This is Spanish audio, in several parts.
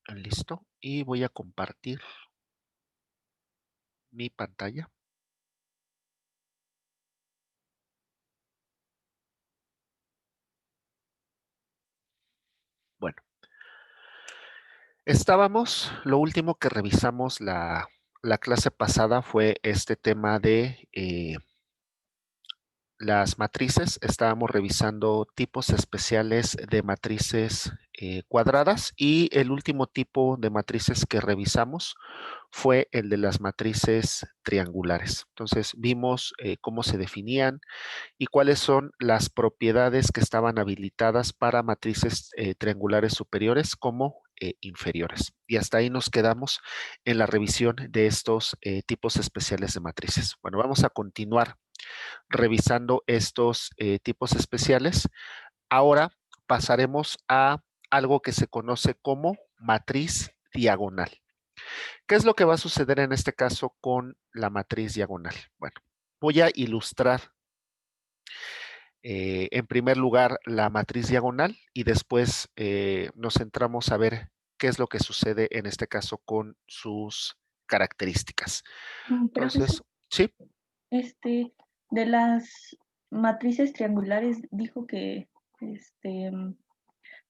Listo. Y voy a compartir mi pantalla. Bueno, lo último que revisamos la clase pasada fue este tema de las matrices. Estábamos revisando tipos especiales de matrices cuadradas y el último tipo de matrices que revisamos fue el de las matrices triangulares. Entonces vimos cómo se definían y cuáles son las propiedades que estaban habilitadas para matrices triangulares superiores como inferiores. Y hasta ahí nos quedamos en la revisión de estos tipos especiales de matrices. Bueno, vamos a continuar revisando estos tipos especiales. Ahora pasaremos a algo que se conoce como matriz diagonal. ¿Qué es lo que va a suceder en este caso con la matriz diagonal? Bueno, voy a ilustrar en primer lugar la matriz diagonal y después nos centramos a ver qué es lo que sucede en este caso con sus características. Profesor, Entonces, sí, este, de las matrices triangulares dijo que este,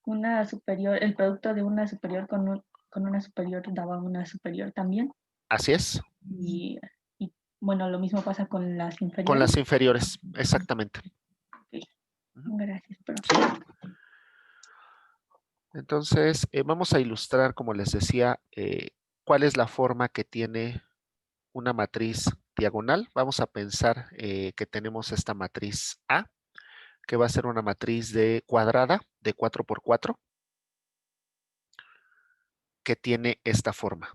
una superior, el producto de una superior con una superior daba una superior también. así es, Y, y, bueno, lo mismo pasa con las con inferiores. las inferiores, exactamente. Ok, Ujú. gracias, profe. Sí, entonces vamos a ilustrar, como les decía, cuál es la forma que tiene una matriz diagonal. Vamos a pensar que tenemos esta matriz A, que va a ser una matriz de cuadrada de 4 por 4, que tiene esta forma.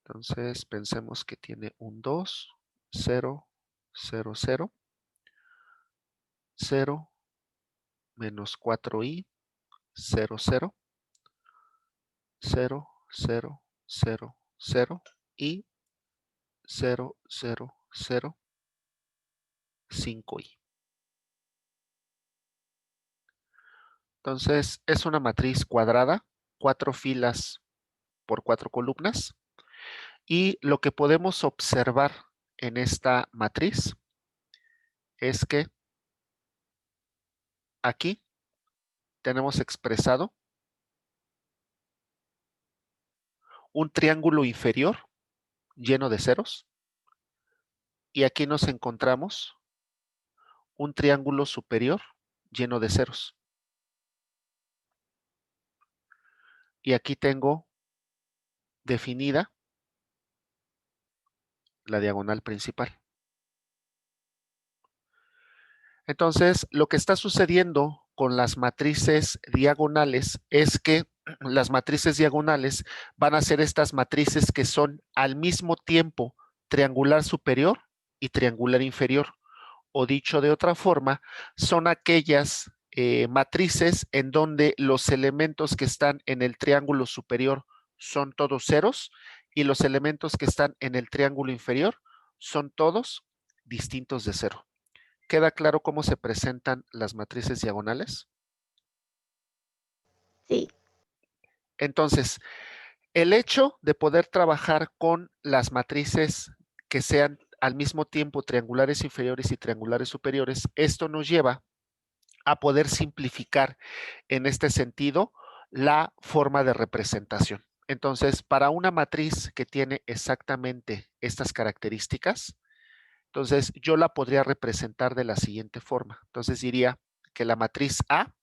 Entonces, pensemos que tiene un 2, 0, 0, 0, 0, menos 4i, 0, 0, 0, 0, 0, 0 y 0, 0, 0, 5i. Entonces, es una matriz cuadrada, 4 filas por 4 columnas. Y lo que podemos observar en esta matriz es que aquí tenemos expresado un triángulo inferior lleno de ceros y aquí nos encontramos un triángulo superior lleno de ceros. Y aquí tengo definida la diagonal principal. Entonces, lo que está sucediendo con las matrices diagonales es que las matrices diagonales van a ser estas matrices que son al mismo tiempo triangular superior y triangular inferior. O dicho de otra forma, son aquellas matrices en donde los elementos que están en el triángulo superior son todos ceros y los elementos que están en el triángulo inferior son todos distintos de cero. ¿Queda claro cómo se presentan las matrices diagonales? Sí. Entonces, el hecho de poder trabajar con las matrices que sean al mismo tiempo triangulares inferiores y triangulares superiores, esto nos lleva a poder simplificar en este sentido la forma de representación. Entonces, para una matriz que tiene exactamente estas características, entonces yo la podría representar de la siguiente forma. Entonces diría que la matriz A,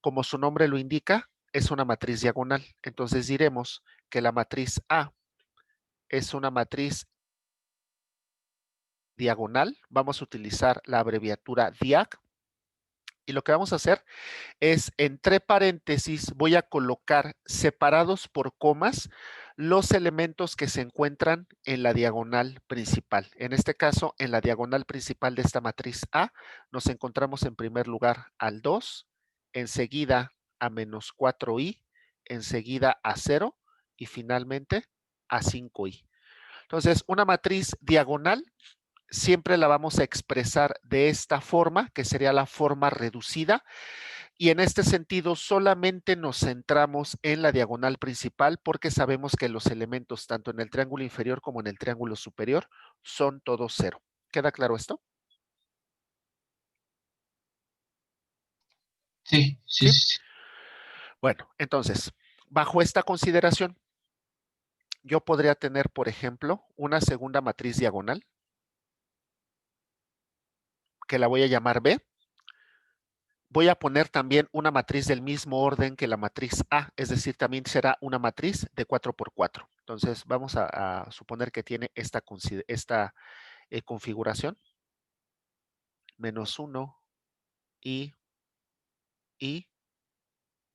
como su nombre lo indica, es una matriz diagonal. Entonces diremos que la matriz A es una matriz diagonal. Vamos a utilizar la abreviatura diag. Y lo que vamos a hacer es entre paréntesis voy a colocar separados por comas los elementos que se encuentran en la diagonal principal. En este caso, en la diagonal principal de esta matriz A, nos encontramos en primer lugar al 2, enseguida a menos 4i, enseguida a 0 y finalmente a 5i. Entonces, una matriz diagonal siempre la vamos a expresar de esta forma, que sería la forma reducida, Y en este sentido, solamente nos centramos en la diagonal principal porque sabemos que los elementos, tanto en el triángulo inferior como en el triángulo superior, son todos cero. ¿Queda claro esto? Sí, sí, ¿Sí? sí, sí. Bueno, entonces, bajo esta consideración, yo podría tener, por ejemplo, una segunda matriz diagonal, que la voy a llamar B. Voy a poner también una matriz del mismo orden que la matriz A, es decir, también será una matriz de 4 por 4. Entonces, vamos a suponer que tiene esta configuración. Menos 1, y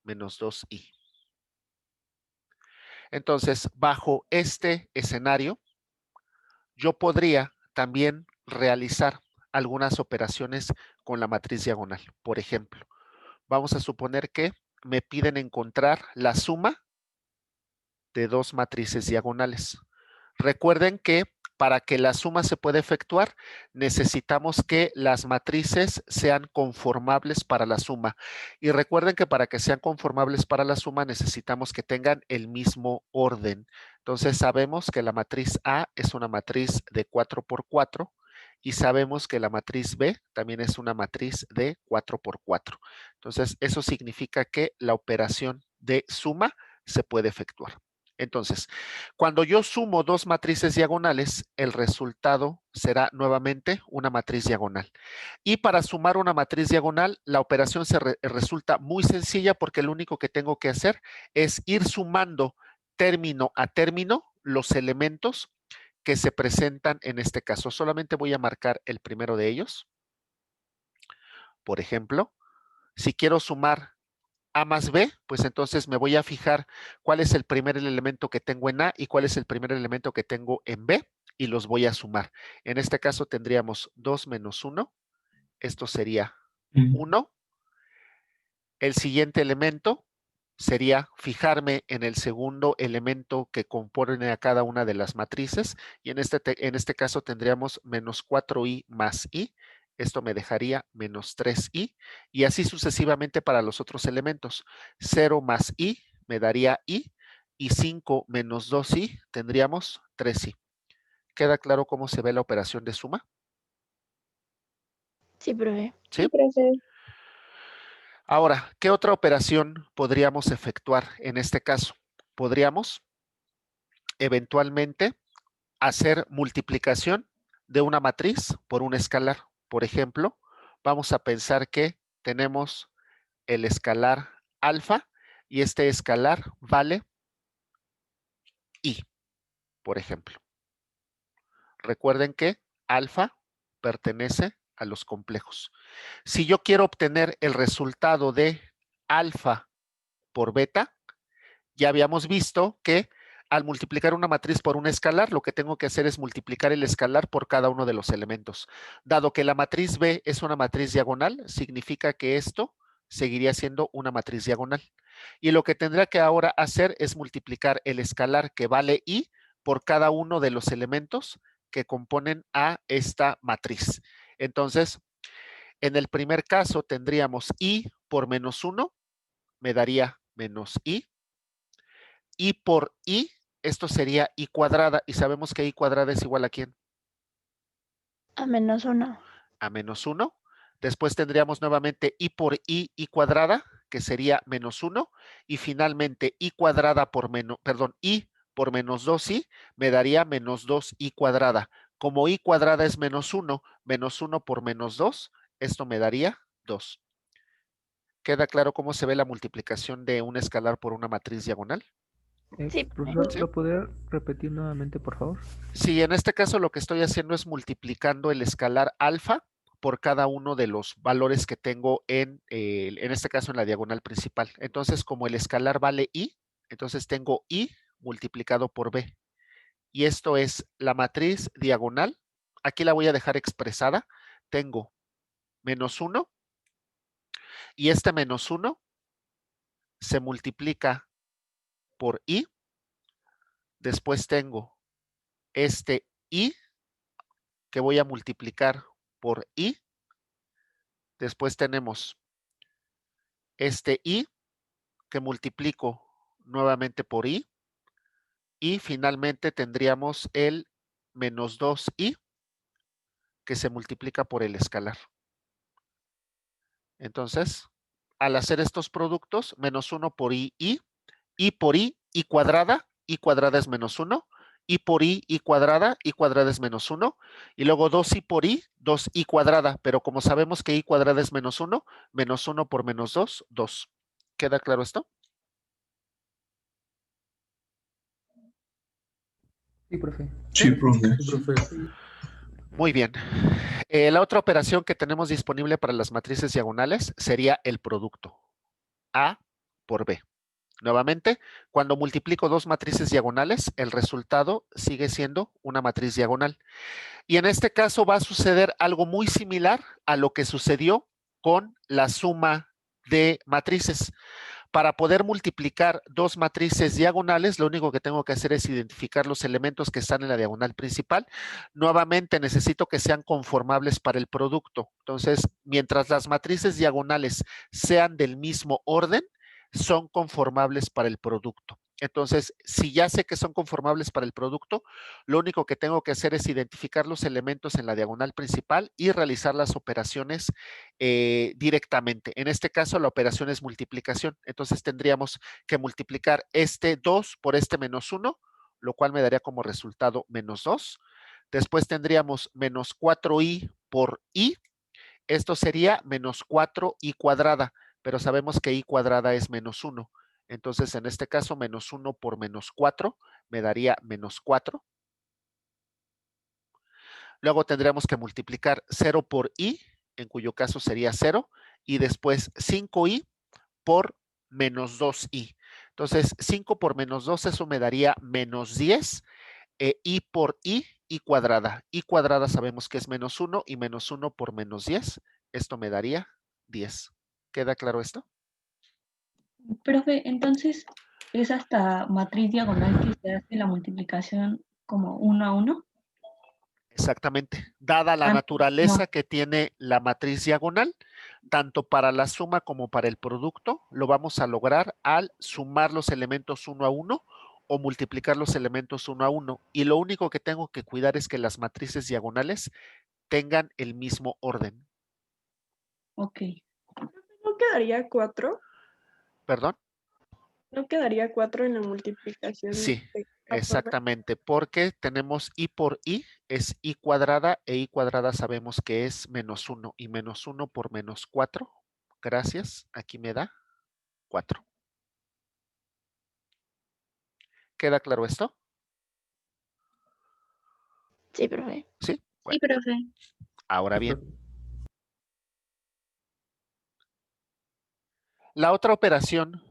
menos 2i. Entonces, bajo este escenario, yo podría también realizar algunas operaciones con la matriz diagonal. Por ejemplo, vamos a suponer que me piden encontrar la suma de dos matrices diagonales. Recuerden que para que la suma se pueda efectuar, necesitamos que las matrices sean conformables para la suma. Y recuerden que para que sean conformables para la suma, necesitamos que tengan el mismo orden. Entonces, sabemos que la matriz A es una matriz de 4 por 4 y sabemos que la matriz B también es una matriz de 4 por 4. Entonces, eso significa que la operación de suma se puede efectuar. Entonces, cuando yo sumo dos matrices diagonales, el resultado será nuevamente una matriz diagonal. Y para sumar una matriz diagonal, la operación resulta muy sencilla porque lo único que tengo que hacer es ir sumando término a término los elementos que se presentan en este caso. Solamente voy a marcar el primero de ellos. Por ejemplo, si quiero sumar A más B, pues entonces me voy a fijar cuál es el primer elemento que tengo en A y cuál es el primer elemento que tengo en B y los voy a sumar. En este caso tendríamos 2 menos 1. Esto sería 1. El siguiente elemento sería fijarme en el segundo elemento que compone a cada una de las matrices y en este caso tendríamos menos 4i más i. Esto me dejaría menos 3i y así sucesivamente para los otros elementos. 0 más i me daría i y 5 menos 2i tendríamos 3i. ¿Queda claro cómo se ve la operación de suma? Sí, profe. ¿Sí? Sí, profe. Ahora, ¿qué otra operación podríamos efectuar en este caso? Podríamos eventualmente hacer multiplicación de una matriz por un escalar. Por ejemplo, vamos a pensar que tenemos el escalar alfa y este escalar vale i, por ejemplo. Recuerden que alfa pertenece a los complejos. Si yo quiero obtener el resultado de alfa por beta, ya habíamos visto que al multiplicar una matriz por un escalar, lo que tengo que hacer es multiplicar el escalar por cada uno de los elementos. Dado que la matriz B es una matriz diagonal, significa que esto seguiría siendo una matriz diagonal. Y lo que tendrá que ahora hacer es multiplicar el escalar que vale I por cada uno de los elementos que componen a esta matriz. Entonces, en el primer caso tendríamos I por menos 1, me daría menos I. I por I, esto sería I cuadrada, y sabemos que I cuadrada es igual a ¿quién? A menos 1. A menos 1. Después tendríamos nuevamente I por I cuadrada, que sería menos 1. Y finalmente I cuadrada por menos, perdón, I por menos 2I me daría menos 2I cuadrada. Como I cuadrada es menos 1 por menos 2, esto me daría 2. ¿Queda claro cómo se ve la multiplicación de un escalar por una matriz diagonal? Sí, profe. Profesor, ¿Sí? ¿lo podría repetir nuevamente, por favor? Sí, en este caso lo que estoy haciendo es multiplicando el escalar alfa por cada uno de los valores que tengo en este caso en la diagonal principal. Entonces, como el escalar vale i, entonces tengo i multiplicado por b. Y esto es la matriz diagonal. Aquí la voy a dejar expresada. Tengo menos 1 y este menos 1 se multiplica por i. Después tengo este i que voy a multiplicar por i. Después tenemos este I que multiplico nuevamente por I y finalmente tendríamos el menos 2I que se multiplica por el escalar. Entonces, al hacer estos productos, menos 1 por I por I cuadrada es menos 1, I por I cuadrada es menos 1, y luego 2I por I, 2I cuadrada, pero como sabemos que I cuadrada es menos 1 por menos 2, 2. ¿Queda claro esto? Sí, profe. Sí, profe. Sí, profe. Muy bien. La otra operación que tenemos disponible para las matrices diagonales sería el producto. A por B. Nuevamente, cuando multiplico dos matrices diagonales, el resultado sigue siendo una matriz diagonal. Y en este caso va a suceder algo muy similar a lo que sucedió con la suma de matrices. Para poder multiplicar dos matrices diagonales, lo único que tengo que hacer es identificar los elementos que están en la diagonal principal. Nuevamente necesito que sean conformables para el producto. Entonces, mientras las matrices diagonales sean del mismo orden, son conformables para el producto. Entonces, si ya sé que son conformables para el producto, lo único que tengo que hacer es identificar los elementos en la diagonal principal y realizar las operaciones directamente. En este caso, la operación es multiplicación. Entonces, tendríamos que multiplicar este 2 por este menos 1, lo cual me daría como resultado menos 2. Después tendríamos menos 4i por i. Esto sería menos 4i cuadrada, pero sabemos que i cuadrada es menos 1. Entonces, en este caso, menos 1 por menos 4 me daría menos 4. Luego tendríamos que multiplicar 0 por i, en cuyo caso sería 0, y después 5i por menos 2i. Entonces, 5 por menos 2, eso me daría menos 10, i por i cuadrada. I cuadrada sabemos que es menos 1 y menos 1 por menos 10, esto me daría 10. ¿Queda claro esto? Profe, entonces, ¿es hasta matriz diagonal que se hace la multiplicación como 1 a 1? Exactamente. Dada la Ah, naturaleza no. que tiene la matriz diagonal, tanto para la suma como para el producto, lo vamos a lograr al sumar los elementos 1 a 1 o multiplicar los elementos 1 a 1. Y lo único que tengo que cuidar es que las matrices diagonales tengan el mismo orden. Ok. ¿No quedaría 4? ¿Perdón? ¿No quedaría 4 en la multiplicación? Sí, de esta forma? exactamente, porque tenemos i por i, es i cuadrada, e i cuadrada sabemos que es menos 1, y menos 1 por menos 4, gracias, aquí me da 4. ¿Queda claro esto? Sí, profe. Sí. Bueno, Sí, profe. ahora bien, la otra operación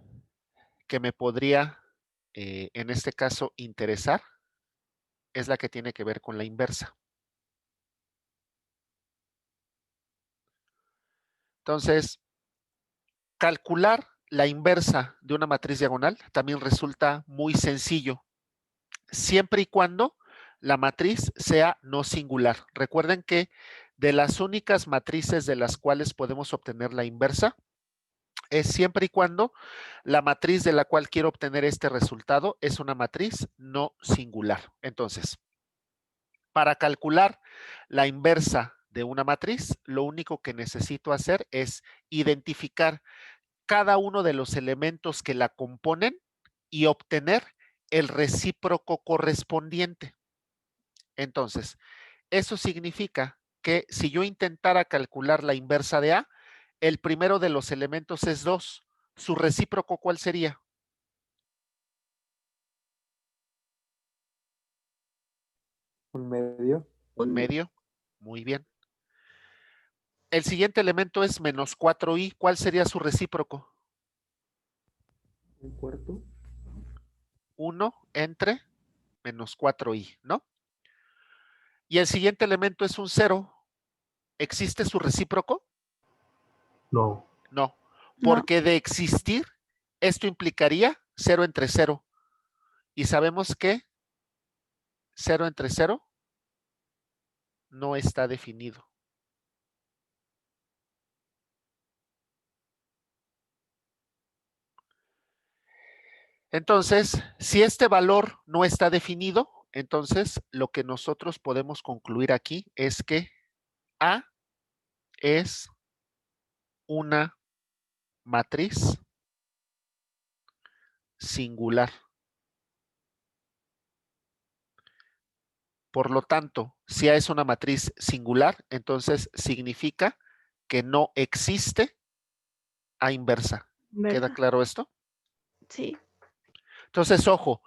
que me podría, en este caso, interesar es la que tiene que ver con la inversa. Entonces, calcular la inversa de una matriz diagonal también resulta muy sencillo, siempre y cuando la matriz sea no singular. Recuerden que de las únicas matrices de las cuales podemos obtener la inversa es siempre y cuando la matriz de la cual quiero obtener este resultado es una matriz no singular. Entonces, para calcular la inversa de una matriz, lo único que necesito hacer es identificar cada uno de los elementos que la componen y obtener el recíproco correspondiente. Entonces, eso significa que si yo intentara calcular la inversa de A, el primero de los elementos es 2. ¿Su recíproco cuál sería? Un medio. Un medio. Muy bien. El siguiente elemento es menos 4i. ¿Cuál sería su recíproco? Un cuarto. 1 entre menos 4i, ¿no? Y el siguiente elemento es un 0. ¿Existe su recíproco? No. No, No. porque de existir, esto implicaría 0 entre 0. Y sabemos que 0 entre 0 no está definido. 。Entonces, si este valor no está definido, entonces lo que nosotros podemos concluir aquí es que A es una matriz singular. Por lo tanto, si A es una matriz singular, entonces significa que no existe A inversa. ¿Queda ¿Verdad? claro esto? Sí. Entonces, ojo,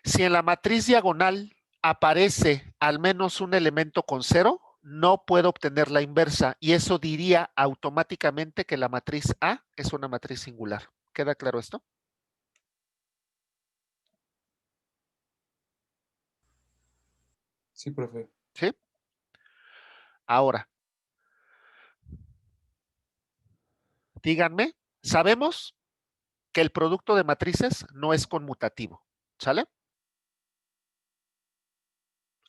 si en la matriz diagonal aparece al menos un elemento con 0, no puedo obtener la inversa y eso diría automáticamente que la matriz A es una matriz singular. ¿Queda claro esto? Sí, profe. ¿Sí? Ahora, díganme, sabemos que el producto de matrices no es conmutativo, ¿sale?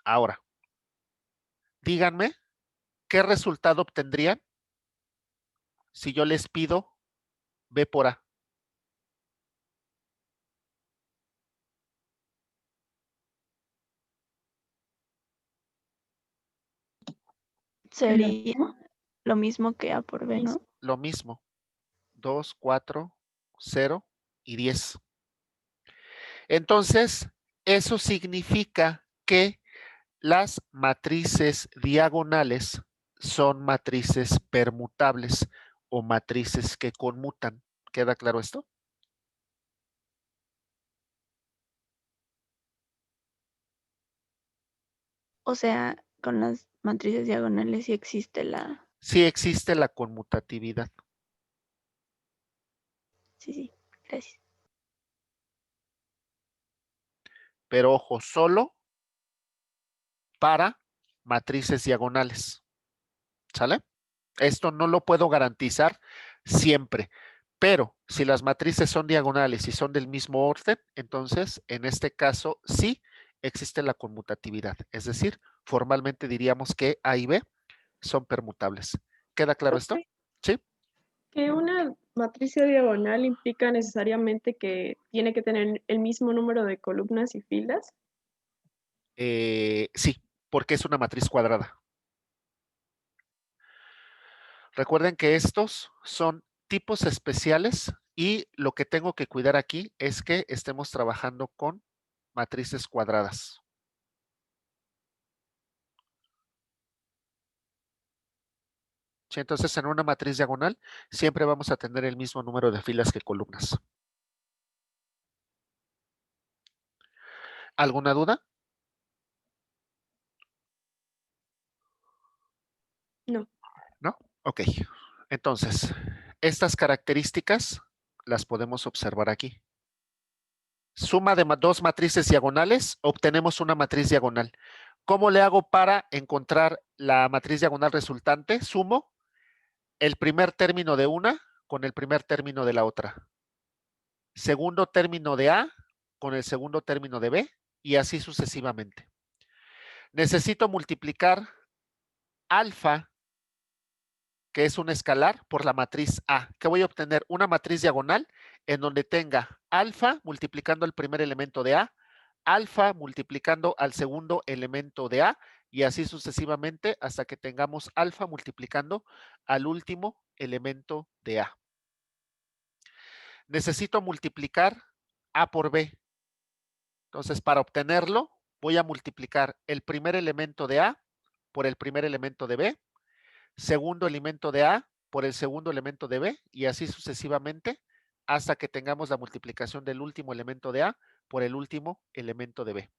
Ahora, díganme, ¿qué resultado obtendrían si yo les pido B por A? Sería lo mismo que A por B, ¿no? Lo mismo, 2, 4, 0 y 10. Entonces, eso significa que las matrices diagonales son matrices permutables o matrices que conmutan. ¿Queda claro esto? O sea, con las matrices diagonales sí existe la... Sí existe la conmutatividad. Sí, gracias. Pero ojo, solo para matrices diagonales. ¿Sale? Esto no lo puedo garantizar siempre, pero si las matrices son diagonales y son del mismo orden, entonces en este caso sí existe la conmutatividad. Es decir, formalmente diríamos que A y B son permutables. ¿Queda claro esto? Profe, Sí. que una matriz diagonal implica necesariamente que tiene que tener el mismo número de columnas y filas. Sí, porque es una matriz cuadrada. Recuerden que estos son tipos especiales y lo que tengo que cuidar aquí es que estemos trabajando con matrices cuadradas. ¿Sí? Entonces, en una matriz diagonal siempre vamos a tener el mismo número de filas que columnas. ¿Alguna duda? No. ¿No? Ok. Entonces, estas características las podemos observar aquí. Suma de dos matrices diagonales, obtenemos una matriz diagonal. ¿Cómo le hago para encontrar la matriz diagonal resultante? Sumo el primer término de una con el primer término de la otra. Segundo término de A con el segundo término de B y así sucesivamente. Necesito multiplicar alfa, que es un escalar, por la matriz A. ¿Qué voy a obtener? Una matriz diagonal en donde tenga alfa multiplicando el primer elemento de A, alfa multiplicando al segundo elemento de A y así sucesivamente hasta que tengamos alfa multiplicando al último elemento de A. Necesito multiplicar A por B. Entonces, para obtenerlo, voy a multiplicar el primer elemento de A por el primer elemento de B, segundo elemento de A por el segundo elemento de B y así sucesivamente hasta que tengamos la multiplicación del último elemento de A por el último elemento de B.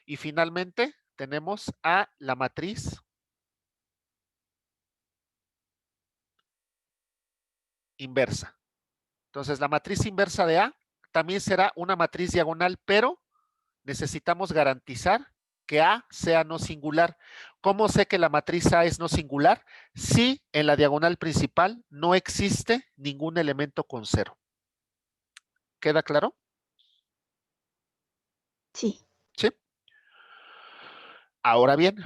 Y finalmente tenemos a la matriz inversa. Entonces, la matriz inversa de A también será una matriz diagonal, pero necesitamos garantizar que A sea no singular. ¿Cómo sé que la matriz A es no singular? Si en la diagonal principal no existe ningún elemento con 0. ¿Queda claro? Sí. Sí. Ahora bien,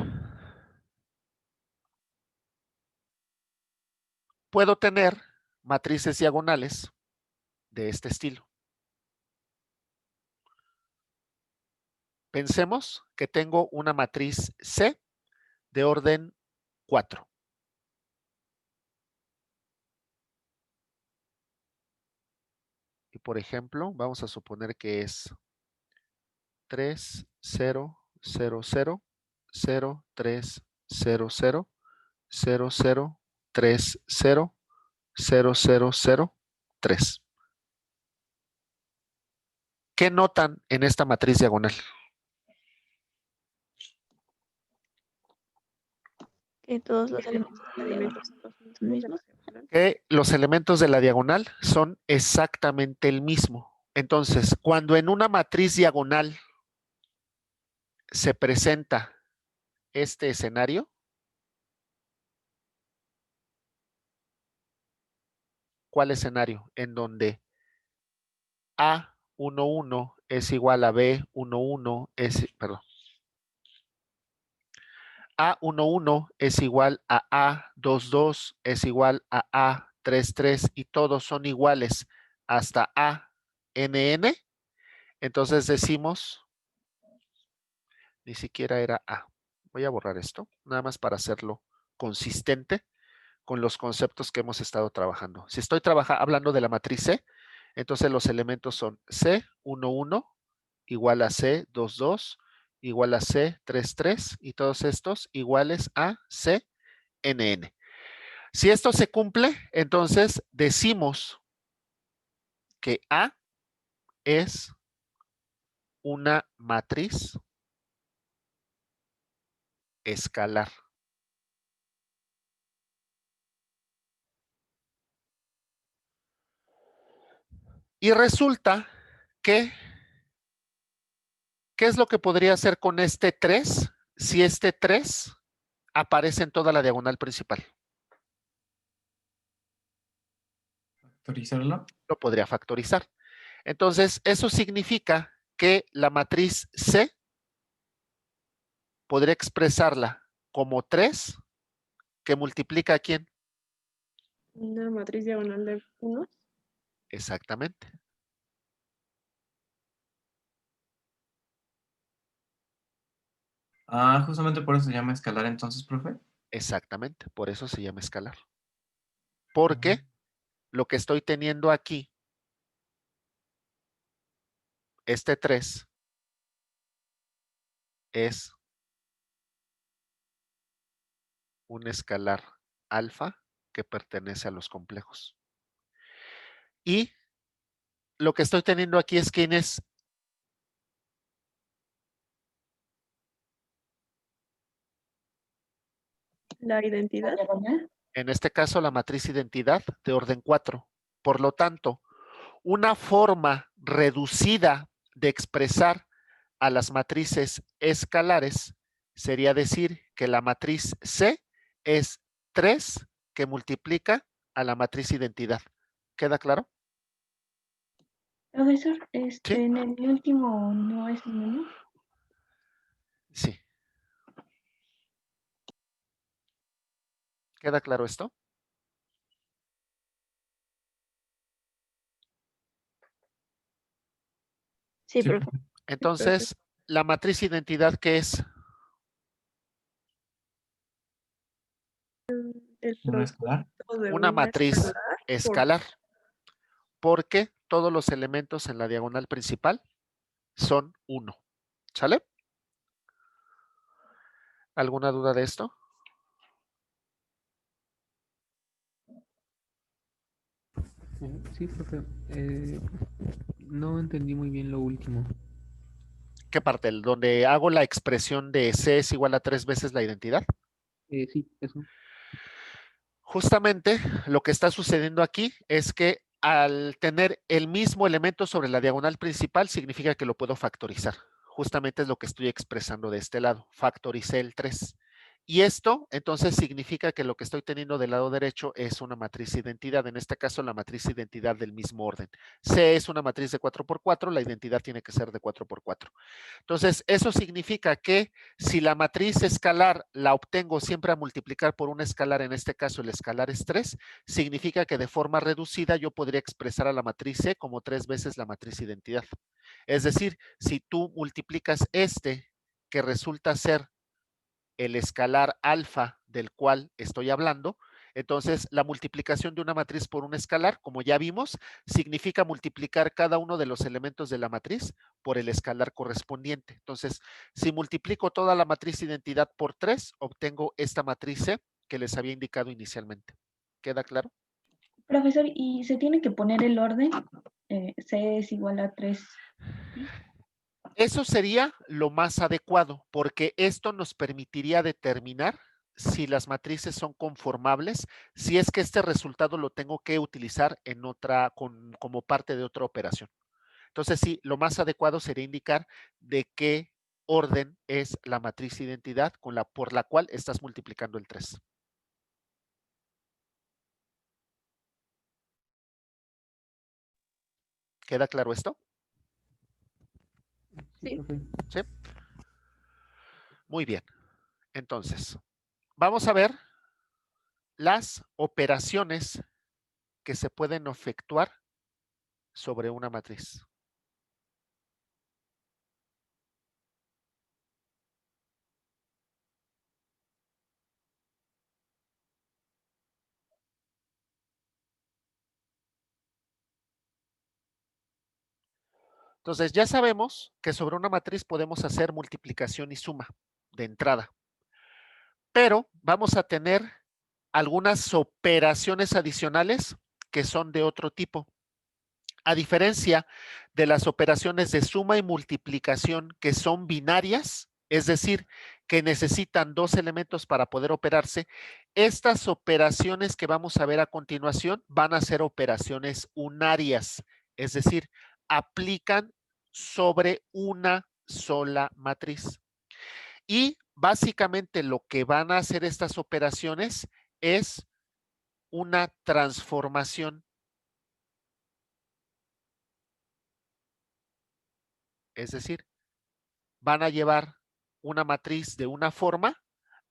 puedo tener matrices diagonales de este estilo. Pensemos que tengo una matriz C de orden 4. Y por ejemplo, vamos a suponer que es 3, 0, 0, 0, 0, 3, 0, 0, 0, 0, 3, 0, 0, 0, 0, 3. ¿Qué notan en esta matriz diagonal? Que todos los elementos de la diagonal son los mismos. Que los elementos de la diagonal son exactamente el mismo. Entonces, cuando en una matriz diagonal se presenta este escenario, ¿cuál escenario? En donde A11 es igual a B11 perdón. A11 es igual a A22 es igual a A33 y todos son iguales hasta ANN. Entonces decimos, ni siquiera era A. Voy a borrar esto, nada más para hacerlo consistente con los conceptos que hemos estado trabajando. Si estoy hablando de la matriz C, entonces los elementos son C11 igual a C22 igual a C33 y todos estos iguales a CNN. Si esto se cumple, entonces decimos que A es una matriz escalar. Y resulta que, ¿qué es lo que podría hacer con este 3 si este 3 aparece en toda la diagonal principal? ¿Factorizarlo? Lo podría factorizar. Entonces, eso significa que la matriz C podría expresarla como 3 que multiplica a ¿quién? Una matriz diagonal de 1. Exactamente. Ah, justamente por eso se llama escalar entonces, profe. Exactamente. Por eso se llama escalar. Porque lo que estoy teniendo aquí, este 3, es un escalar alfa que pertenece a los complejos. Y lo que estoy teniendo aquí es quién es. La identidad. ¿Diagonal? En este caso, la matriz identidad de orden 4. Por lo tanto, una forma reducida de expresar a las matrices escalares sería decir que la matriz C es 3 que multiplica a la matriz identidad. ¿Queda claro? Profesor, Sí. en el último no es el menú. Sí. ¿Queda claro esto? Sí, Sí, profe. Entonces, la matriz identidad, ¿qué es? El ¿una escalar? producto de Una matriz escalar por- escalar. Porque todos los elementos en la diagonal principal son 1. ¿Sale? ¿Alguna duda de esto? Sí, profe. No entendí muy bien lo último. ¿Qué parte? ¿Donde hago la expresión de C es igual a 3 veces la identidad? Sí, eso. Justamente lo que está sucediendo aquí es que al tener el mismo elemento sobre la diagonal principal significa que lo puedo factorizar. Justamente es lo que estoy expresando de este lado. Factoricé el 3. Y esto entonces significa que lo que estoy teniendo del lado derecho es una matriz identidad, en este caso la matriz identidad del mismo orden. C es una matriz de 4x4, la identidad tiene que ser de 4x4. Entonces, eso significa que si la matriz escalar la obtengo siempre a multiplicar por un escalar, en este caso el escalar es 3, significa que de forma reducida yo podría expresar a la matriz C como 3 veces la matriz identidad. Es decir, si tú multiplicas este, que resulta ser el escalar alfa del cual estoy hablando, entonces la multiplicación de una matriz por un escalar, como ya vimos, significa multiplicar cada uno de los elementos de la matriz por el escalar correspondiente. Entonces, si multiplico toda la matriz identidad por 3, obtengo esta matriz C que les había indicado inicialmente. ¿Queda claro? Profesor, ¿y se tiene que poner el orden? C es igual a 3. Eso sería lo más adecuado, porque esto nos permitiría determinar si las matrices son conformables, si es que este resultado lo tengo que utilizar en otra, como parte de otra operación. Entonces, sí, lo más adecuado sería indicar de qué orden es la matriz identidad por la cual estás multiplicando el 3. ¿Queda claro esto? Sí. profe. ¿Sí? Muy bien. Entonces, vamos a ver las operaciones que se pueden efectuar sobre una matriz. Entonces, ya sabemos que sobre una matriz podemos hacer multiplicación y suma de entrada. Pero vamos a tener algunas operaciones adicionales que son de otro tipo. A diferencia de las operaciones de suma y multiplicación que son binarias, es decir, que necesitan dos elementos para poder operarse, estas operaciones que vamos a ver a continuación van a ser operaciones unarias, es decir, aplican sobre una sola matriz. Y básicamente lo que van a hacer estas operaciones es una transformación. Es decir, van a llevar una matriz de una forma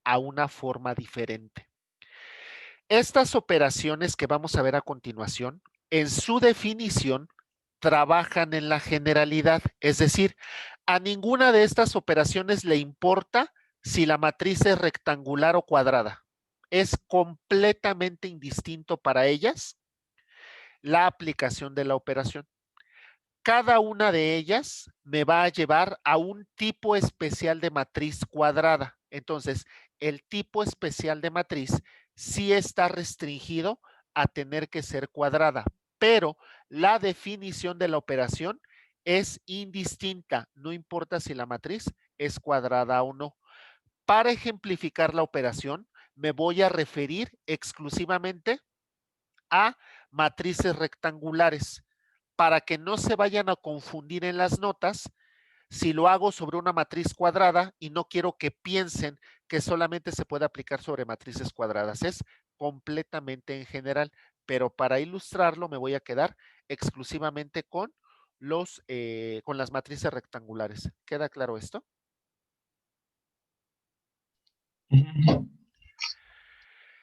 a una forma diferente. Estas operaciones que vamos a ver a continuación, en su definición, trabajan en la generalidad, es decir, a ninguna de estas operaciones le importa si la matriz es rectangular o cuadrada. Es completamente indistinto para ellas la aplicación de la operación. Cada una de ellas me va a llevar a un tipo especial de matriz cuadrada. Entonces, el tipo especial de matriz sí está restringido a tener que ser cuadrada, pero la definición de la operación es indistinta, no importa si la matriz es cuadrada o no. Para ejemplificar la operación, me voy a referir exclusivamente a matrices rectangulares, para que no se vayan a confundir en las notas si lo hago sobre una matriz cuadrada y no quiero que piensen que solamente se puede aplicar sobre matrices cuadradas. Es completamente en general, pero para ilustrarlo me voy a quedar exclusivamente con las matrices rectangulares. ¿Queda claro esto?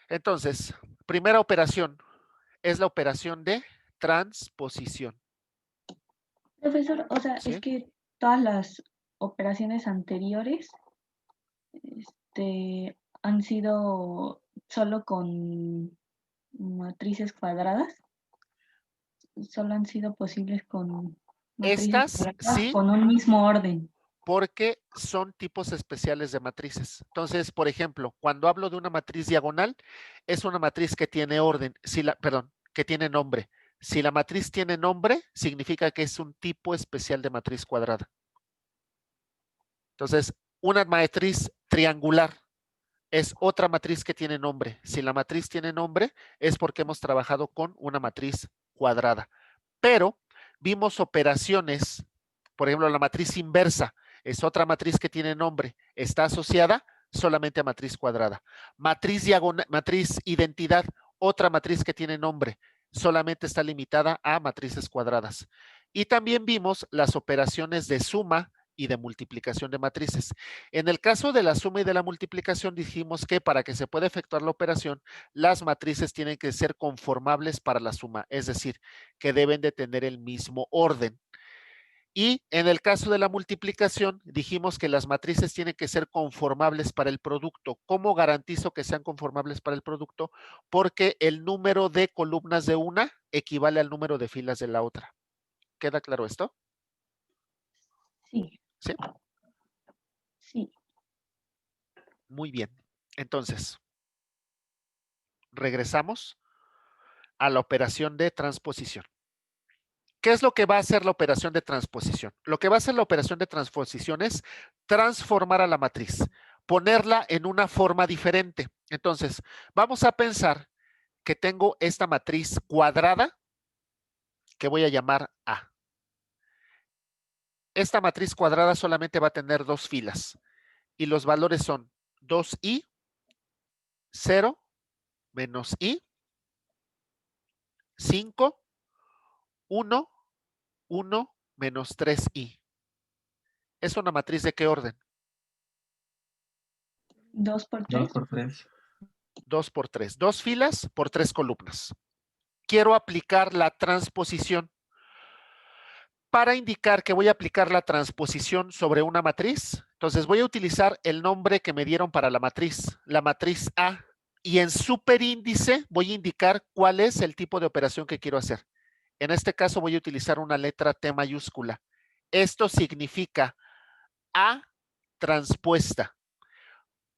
Entonces, primera operación es la operación de transposición. Profesor, o sea, ¿Sí? es que todas las operaciones anteriores han sido solo con matrices cuadradas. Solo han sido posibles con matrices Estas cuadradas sí, con un mismo orden. porque son tipos especiales de matrices. Entonces, por ejemplo, cuando hablo de una matriz diagonal, es una matriz que tiene orden, que tiene nombre. Si la matriz tiene nombre, significa que es un tipo especial de matriz cuadrada. Entonces, una matriz triangular es otra matriz que tiene nombre. Si la matriz tiene nombre, es porque hemos trabajado con una matriz cuadrada. Pero vimos operaciones, por ejemplo, la matriz inversa es otra matriz que tiene nombre. Está asociada solamente a matriz cuadrada. Matriz diagonal, matriz identidad, otra matriz que tiene nombre, solamente está limitada a matrices cuadradas. Y también vimos las operaciones de suma y de multiplicación de matrices. En el caso de la suma y de la multiplicación dijimos que para que se pueda efectuar la operación, las matrices tienen que ser conformables para la suma, es decir, que deben de tener el mismo orden. Y en el caso de la multiplicación, dijimos que las matrices tienen que ser conformables para el producto. ¿Cómo garantizo que sean conformables para el producto? Porque el número de columnas de una equivale al número de filas de la otra. ¿Queda claro esto? Sí. ¿Sí? Sí. Muy bien. Entonces, regresamos a la operación de transposición. ¿Qué es lo que va a hacer la operación de transposición? Lo que va a hacer la operación de transposición es transformar a la matriz, ponerla en una forma diferente. Entonces, vamos a pensar que tengo esta matriz cuadrada que voy a llamar A. Esta matriz cuadrada solamente va a tener dos filas y los valores son 2i, 0, menos i, 5, 1, 1, menos 3i. ¿Es una matriz de qué orden? 2 por 3. 2 por 3. 2 por 3. Dos filas por 3 columnas. Quiero aplicar la transposición. Para indicar que voy a aplicar la transposición sobre una matriz, entonces voy a utilizar el nombre que me dieron para la matriz A, y en superíndice voy a indicar cuál es el tipo de operación que quiero hacer. En este caso voy a utilizar una letra T mayúscula. Esto significa A transpuesta.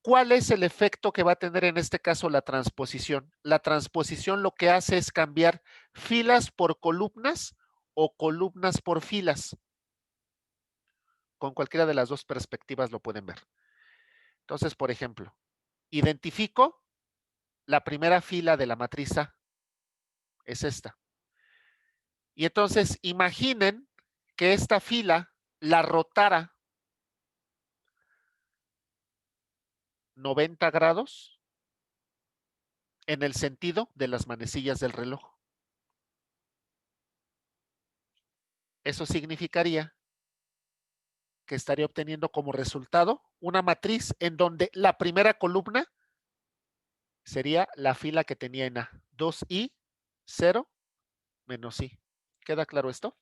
¿Cuál es el efecto que va a tener en este caso la transposición? La transposición lo que hace es cambiar filas por columnas o columnas por filas. Con cualquiera de las dos perspectivas lo pueden ver. Entonces, por ejemplo, identifico la primera fila de la matriz A. Es esta. Y entonces imaginen que esta fila la rotara 90 grados en el sentido de las manecillas del reloj. Eso significaría que estaría obteniendo como resultado una matriz en donde la primera columna sería la fila que tenía en A. 2i, 0, menos i. ¿Queda claro esto?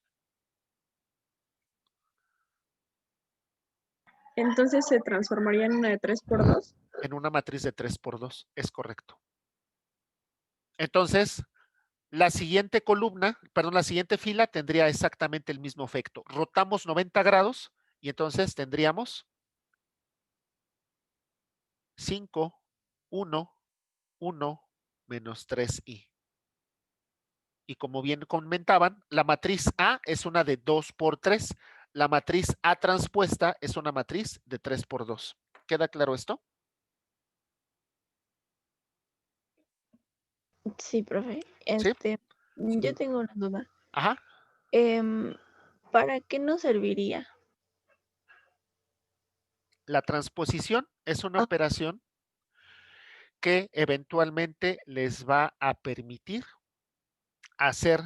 Entonces se transformaría en una de 3 por 2. En una matriz de 3 por 2, es correcto. Entonces, la siguiente columna, perdón, la siguiente fila tendría exactamente el mismo efecto. Rotamos 90 grados y entonces tendríamos 5, 1, 1, menos 3i. Y como bien comentaban, la matriz A es una de 2 por 3. La matriz A transpuesta es una matriz de 3 por 2. ¿Queda claro esto? Sí, profe. ¿Sí? Yo tengo una duda. Ajá. ¿Para qué nos serviría? La transposición es una operación que eventualmente les va a permitir hacer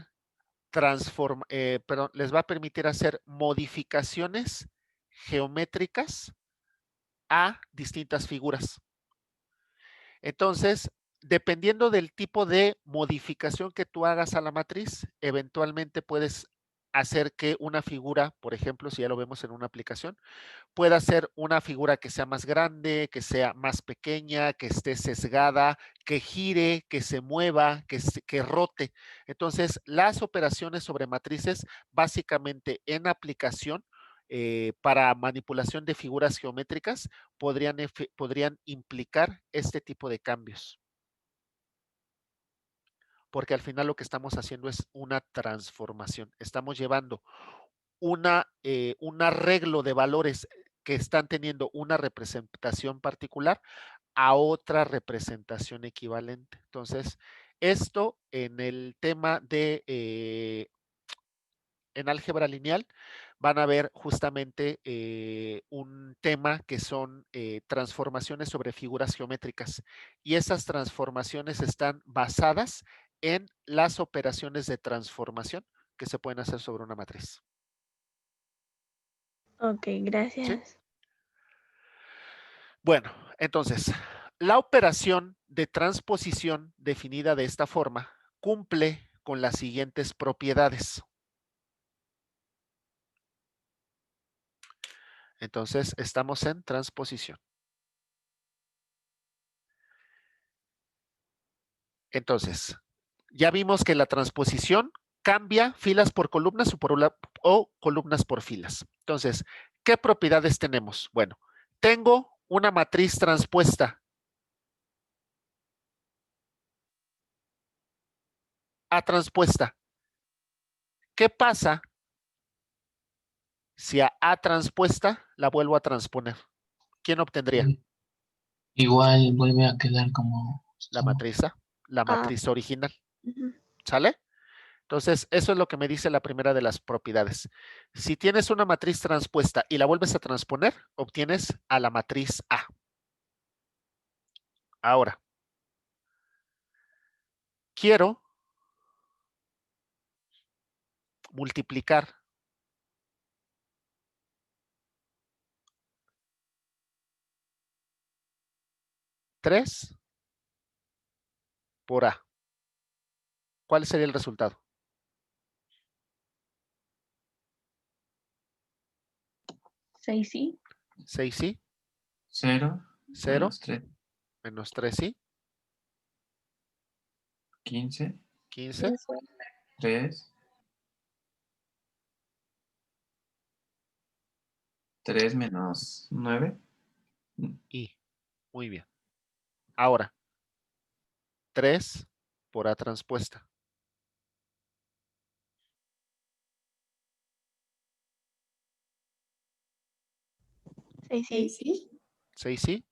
les va a permitir hacer modificaciones geométricas a distintas figuras. Entonces, dependiendo del tipo de modificación que tú hagas a la matriz, eventualmente puedes hacer que una figura, por ejemplo, si ya lo vemos en una aplicación, pueda ser una figura que sea más grande, que sea más pequeña, que esté sesgada, que gire, que se mueva, que rote. Entonces, las operaciones sobre matrices, básicamente en aplicación, para manipulación de figuras geométricas, podrían implicar este tipo de cambios. Porque al final lo que estamos haciendo es una transformación. Estamos llevando un arreglo de valores que están teniendo una representación particular a otra representación equivalente. Entonces, esto en el tema de en álgebra lineal van a ver justamente un tema que son transformaciones sobre figuras geométricas. Y esas transformaciones están basadas en las operaciones de transformación que se pueden hacer sobre una matriz. Ok, gracias. Bueno, entonces, la operación de transposición definida de esta forma cumple con las siguientes propiedades. Entonces, estamos en transposición. Entonces, ya vimos que la transposición cambia filas por columnas o columnas por filas. Entonces, ¿qué propiedades tenemos? Bueno, tengo una matriz transpuesta a transpuesta. ¿Qué pasa si a transpuesta la vuelvo a transponer? ¿Quién obtendría? Igual vuelve a quedar como... La matriz A, la Ah. matriz original. Ujú. ¿Sale? Entonces, eso es lo que me dice la primera de las propiedades. Si tienes una matriz transpuesta y la vuelves a transponer, obtienes a la matriz A. Ahora, quiero multiplicar tres por A. ¿Cuál sería el resultado? 6 sí. 6 sí, 0, 0, menos 3, menos 3 sí, 15, 15, 3, 3 menos 9, y. Muy bien. Ahora, 3 por A transpuesta. 6 sí, sí. 6 sí,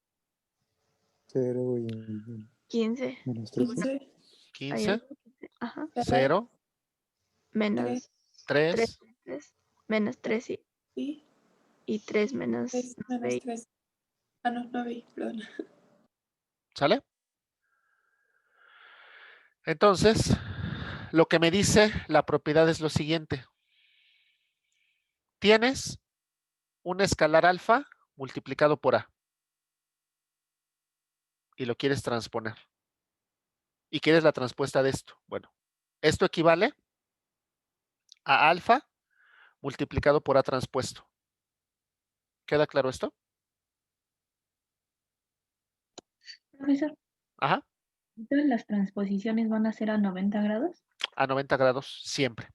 0 y 15. menos 3. 15. 15, Ajá. 0, Menos 3, 3. Menos 3 sí. Sí. Y 3 menos 3 9. menos 3. Ah, no, 9, perdón. ¿sale? Entonces, lo que me dice la propiedad es lo siguiente. Tienes un escalar alfa multiplicado por A y lo quieres transponer. Y quieres la transpuesta de esto. Bueno, esto equivale a alfa multiplicado por A transpuesto. ¿Queda claro esto? Profesor, Ajá, ¿todas las transposiciones van a ser a 90 grados? a 90 grados siempre.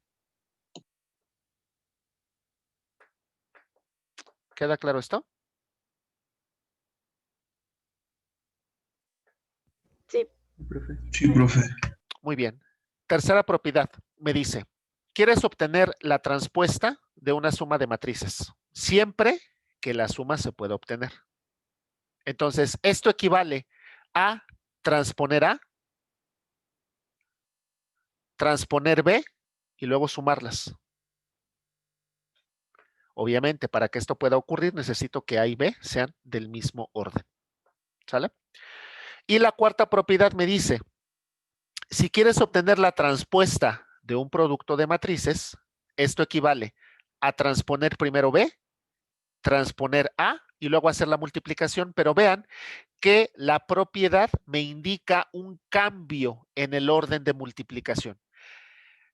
¿Queda claro esto? Sí. Profe. Sí, profe. Muy bien. Tercera propiedad, me dice, quieres obtener la transpuesta de una suma de matrices, siempre que la suma se pueda obtener. Entonces, esto equivale a transponer A, transponer B y luego sumarlas. Obviamente, para que esto pueda ocurrir, necesito que A y B sean del mismo orden. ¿Sale? Y la cuarta propiedad me dice, si quieres obtener la transpuesta de un producto de matrices, esto equivale a transponer primero B, transponer A y luego hacer la multiplicación, pero vean que la propiedad me indica un cambio en el orden de multiplicación.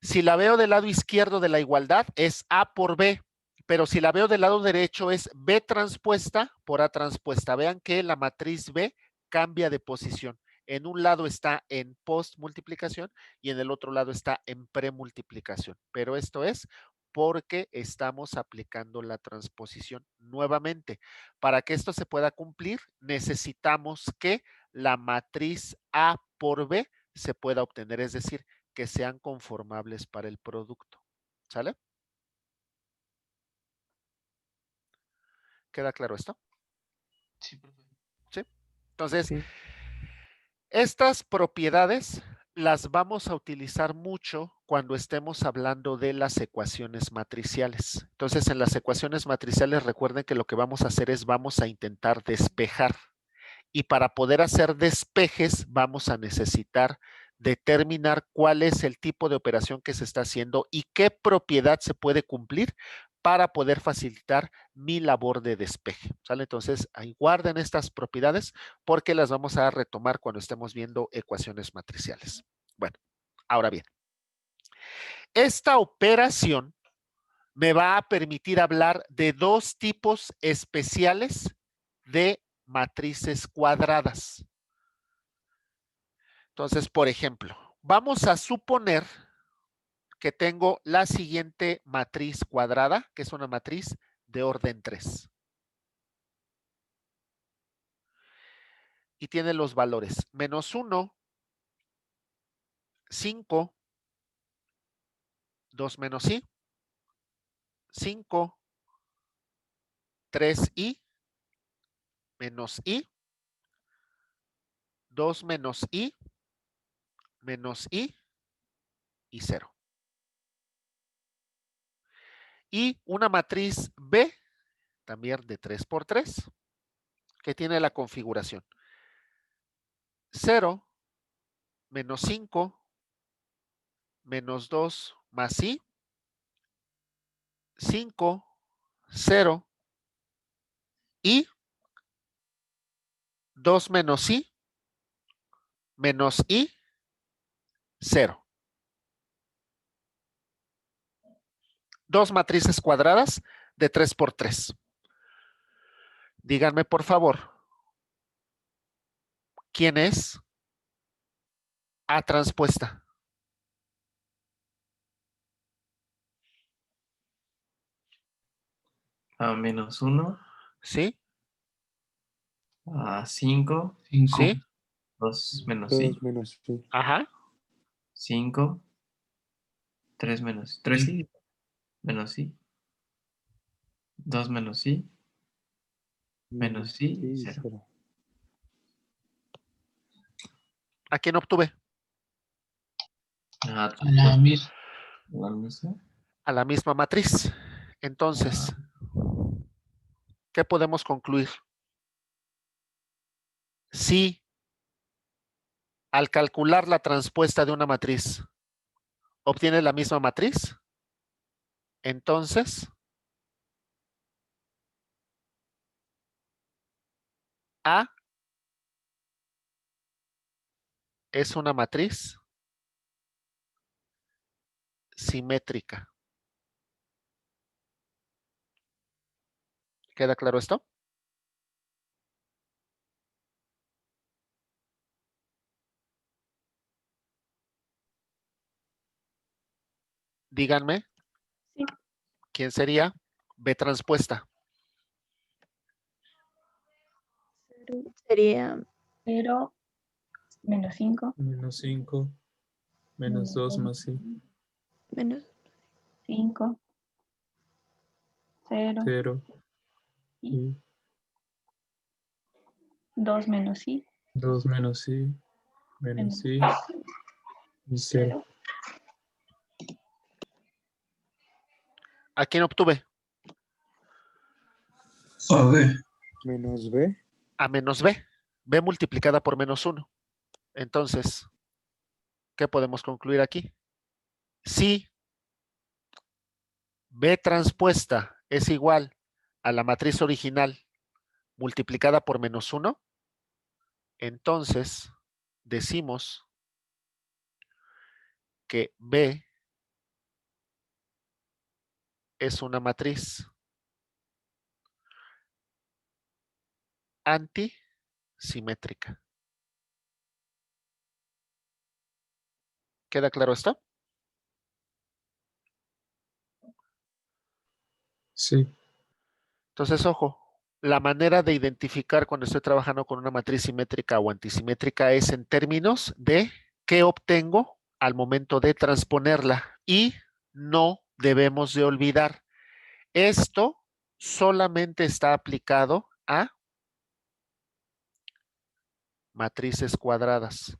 Si la veo del lado izquierdo de la igualdad es A por B, pero si la veo del lado derecho es B transpuesta por A transpuesta. Vean que la matriz B cambia de posición. En un lado está en post-multiplicación y en el otro lado está en premultiplicación. Pero esto es porque estamos aplicando la transposición nuevamente. Para que esto se pueda cumplir, necesitamos que la matriz A por B se pueda obtener, es decir, que sean conformables para el producto. ¿Sale? ¿Queda claro esto? Sí, profe. ¿Sí? Entonces, Sí. estas propiedades las vamos a utilizar mucho cuando estemos hablando de las ecuaciones matriciales. Entonces, en las ecuaciones matriciales, recuerden que lo que vamos a hacer es vamos a intentar despejar. Y para poder hacer despejes, vamos a necesitar determinar cuál es el tipo de operación que se está haciendo y qué propiedad se puede cumplir para poder facilitar mi labor de despeje. ¿Sale? Entonces, ahí guarden estas propiedades porque las vamos a retomar cuando estemos viendo ecuaciones matriciales. Bueno, ahora bien, esta operación me va a permitir hablar de dos tipos especiales de matrices cuadradas. Entonces, por ejemplo, vamos a suponer que tengo la siguiente matriz cuadrada, que es una matriz de orden 3. Y tiene los valores -1, 5, 2 menos i, 5, 3i, menos i, 2 menos i, menos i y 0. Y una matriz B, también de 3 por 3, que tiene la configuración 0, menos 5, menos 2 más i, 5, 0 y 2 menos i, menos i, 0. Dos matrices cuadradas de 3 por 3. Díganme, por favor, ¿quién es A transpuesta? A -1, ¿Sí? a 5, 5. ¿Sí? 2 menos i, 2 menos i. Ajá. 5, 3 menos 3i, menos i, 2 menos i, menos i, i, 0. 0. ¿A quién obtuve? A A la misma. la misma. A la misma matriz. Entonces, ¿qué podemos concluir? Si al calcular la transpuesta de una matriz obtiene la misma matriz, entonces A es una matriz simétrica. ¿Queda claro esto? Díganme, Sí. ¿quién sería B transpuesta? Sería 0, menos 5, Menos 5, menos 2 más i, menos 5, 0, 0, i, 2 menos i, 2 menos i, menos i y 0. ¿A quién obtuve? A ver. Menos b. A menos B. B multiplicada por -1. Entonces, ¿qué podemos concluir aquí? Si B transpuesta es igual a la matriz original multiplicada por -1, entonces decimos que B es una matriz antisimétrica. ¿Queda claro esto? Sí. Entonces, ojo, la manera de identificar cuando estoy trabajando con una matriz simétrica o antisimétrica es en términos de qué obtengo al momento de transponerla. Y no debemos de olvidar, esto solamente está aplicado a matrices cuadradas.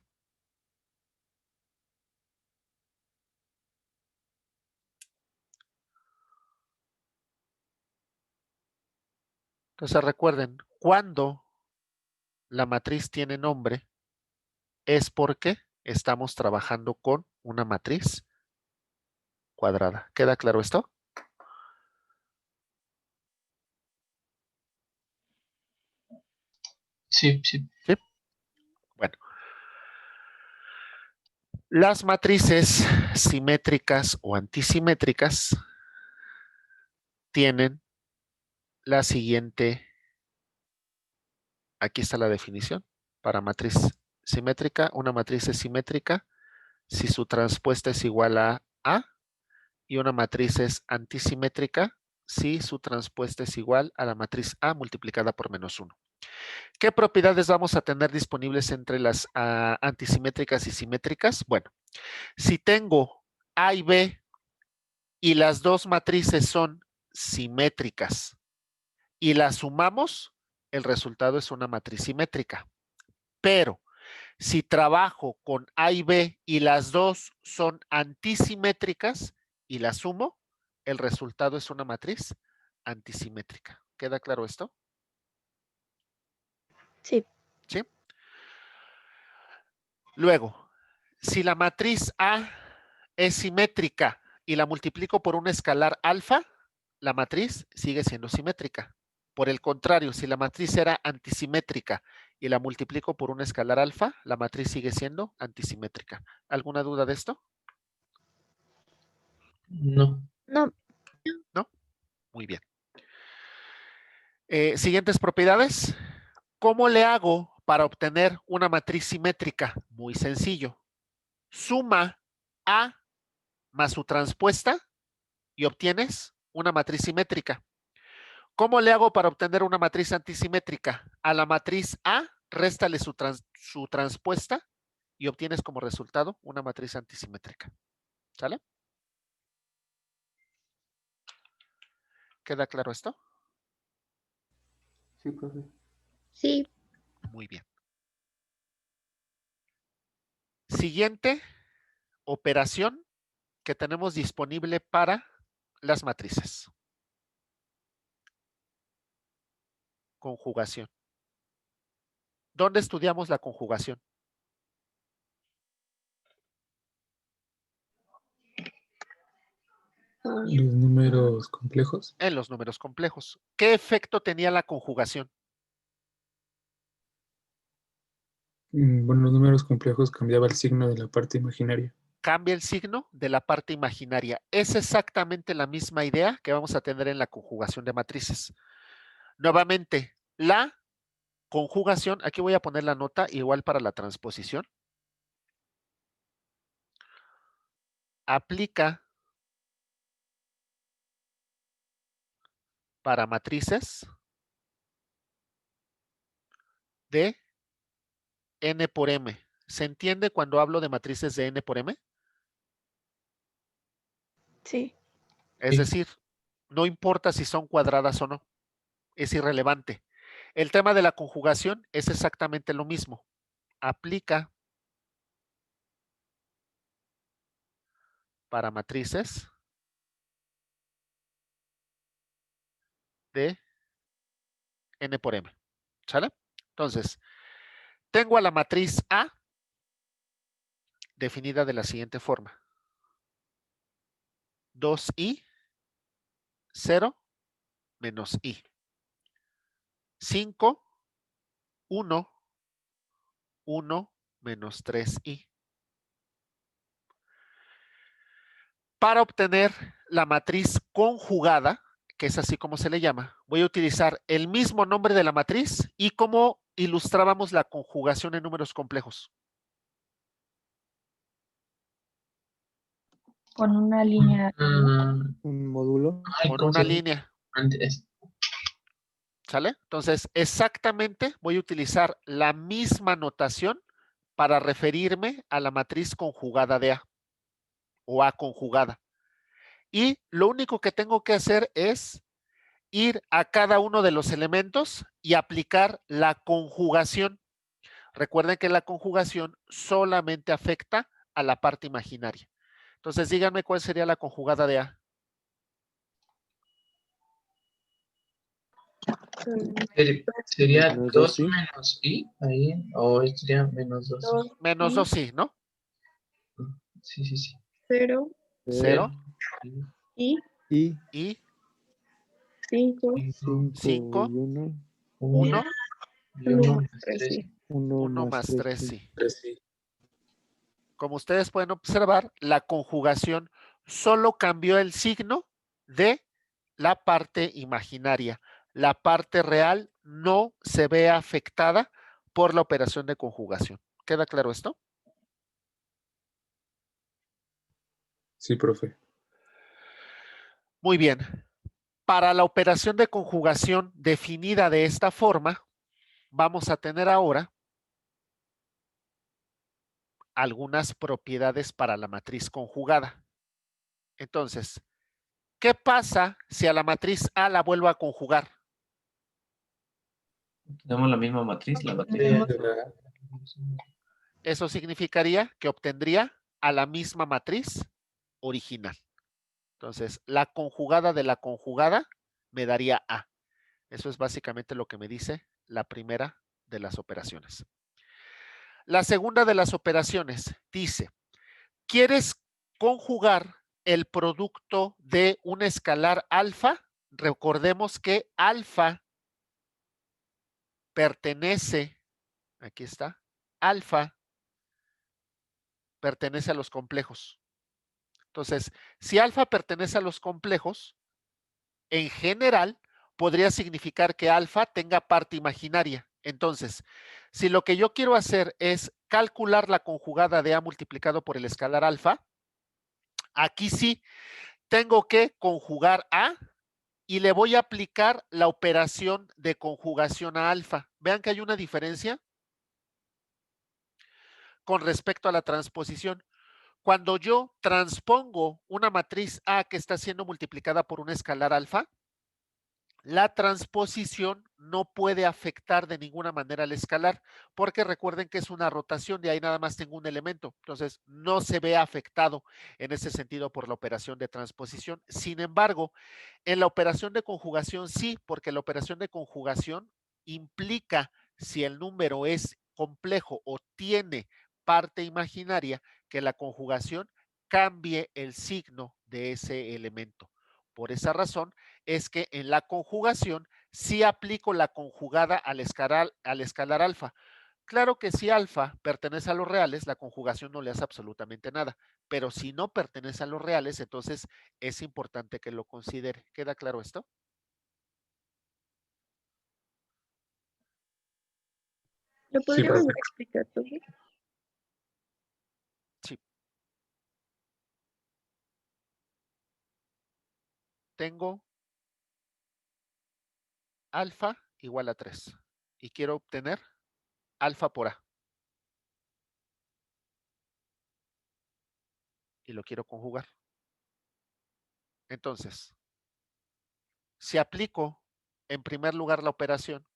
Entonces recuerden, cuando la matriz tiene nombre, es porque estamos trabajando con una matriz cuadrada. ¿Queda claro esto? Sí, sí. Sí. Bueno. Las matrices simétricas o antisimétricas tienen la siguiente, aquí está la definición, para matriz simétrica. Una matriz es simétrica si su transpuesta es igual a A, y una matriz es antisimétrica si su transpuesta es igual a la matriz A multiplicada por -1. ¿Qué propiedades vamos a tener disponibles entre las antisimétricas y simétricas? Bueno, si tengo A y B y las dos matrices son simétricas y las sumamos, el resultado es una matriz simétrica. Pero si trabajo con A y B y las dos son antisimétricas y las sumo, el resultado es una matriz antisimétrica. ¿Queda claro esto? Sí. ¿Sí? Luego, si la matriz A es simétrica y la multiplico por un escalar alfa, la matriz sigue siendo simétrica. Por el contrario, si la matriz era antisimétrica y la multiplico por un escalar alfa, la matriz sigue siendo antisimétrica. ¿Alguna duda de esto? No. No. ¿No? Muy bien. Siguientes propiedades. ¿Cómo le hago para obtener una matriz simétrica? Muy sencillo. Suma A más su transpuesta y obtienes una matriz simétrica. ¿Cómo le hago para obtener una matriz antisimétrica? A la matriz A, réstale su transpuesta y obtienes como resultado una matriz antisimétrica. ¿Sale? ¿Queda claro esto? Sí, profe. Sí. Muy bien. Siguiente operación que tenemos disponible para las matrices. Conjugación. ¿Dónde estudiamos la conjugación? Los números complejos. En los números complejos. ¿Qué efecto tenía la conjugación? Bueno, los números complejos cambiaba el signo de la parte imaginaria. Cambia el signo de la parte imaginaria. Es exactamente la misma idea que vamos a tener en la conjugación de matrices. Nuevamente, la conjugación, aquí voy a poner la nota igual para la transposición. Aplica para matrices de n por m. ¿Se entiende cuando hablo de matrices de n por m? Sí. Es decir, no importa si son cuadradas o no, es irrelevante. El tema de la conjugación es exactamente lo mismo. Aplica para matrices de n por m. ¿Sale? Entonces, tengo a la matriz A definida de la siguiente forma. 2i, 0, menos i. 5, 1, 1, menos 3i. Para obtener la matriz conjugada, que es así como se le llama, voy a utilizar el mismo nombre de la matriz y cómo ilustrábamos la conjugación en números complejos. Con una línea. Un módulo. Con una línea. ¿Sale? Entonces, exactamente voy a utilizar la misma notación para referirme a la matriz conjugada de A o A conjugada. Y lo único que tengo que hacer es ir a cada uno de los elementos y aplicar la conjugación. Recuerden que la conjugación solamente afecta a la parte imaginaria. Entonces, díganme cuál sería la conjugada de A. Sería Menos 2 2i. menos i ahí, o sería menos 2. Menos 2i, ¿no? Sí, sí, sí. 0 0 y Y y 5 5 5, y 1. 1, y 1 1 más más 3 3. sí. 1 1 más más 3. 3i. 3i. Como ustedes pueden observar, la conjugación solo cambió el signo de la parte imaginaria. La parte real no se ve afectada por la operación de conjugación. ¿Queda claro esto? Sí, profe. Muy bien. Para la operación de conjugación definida de esta forma, vamos a tener ahora algunas propiedades para la matriz conjugada. Entonces, ¿qué pasa si a la matriz A la vuelvo a conjugar? Tenemos la misma matriz, la matriz. Será Eso significaría que obtendría a la misma matriz original. Entonces, la conjugada de la conjugada me daría A. Eso es básicamente lo que me dice la primera de las operaciones. La segunda de las operaciones dice, ¿quieres conjugar el producto de un escalar alfa? Recordemos que alfa pertenece, aquí está, alfa pertenece a los complejos. Entonces, si alfa pertenece a los complejos, en general podría significar que alfa tenga parte imaginaria. Entonces, si lo que yo quiero hacer es calcular la conjugada de A multiplicado por el escalar alfa, aquí sí tengo que conjugar A y le voy a aplicar la operación de conjugación a alfa. Vean que hay una diferencia con respecto a la transposición. Cuando yo transpongo una matriz A que está siendo multiplicada por un escalar alfa, la transposición no puede afectar de ninguna manera al escalar, porque recuerden que es una rotación y ahí nada más tengo un elemento. Entonces, no se ve afectado en ese sentido por la operación de transposición. Sin embargo, en la operación de conjugación sí, porque la operación de conjugación implica si el número es complejo o tiene parte imaginaria, que la conjugación cambie el signo de ese elemento. Por esa razón es que en la conjugación sí aplico la conjugada al escalar alfa. Claro que si alfa pertenece a los reales, la conjugación no le hace absolutamente nada, pero si no pertenece a los reales, entonces es importante que lo considere. ¿Queda claro esto? ¿Lo Sí, podría profe. volver a explicar, profe? Sí. Tengo alfa igual a 3 y quiero obtener alfa por A. Y lo quiero conjugar. Entonces, si aplico en primer lugar la operación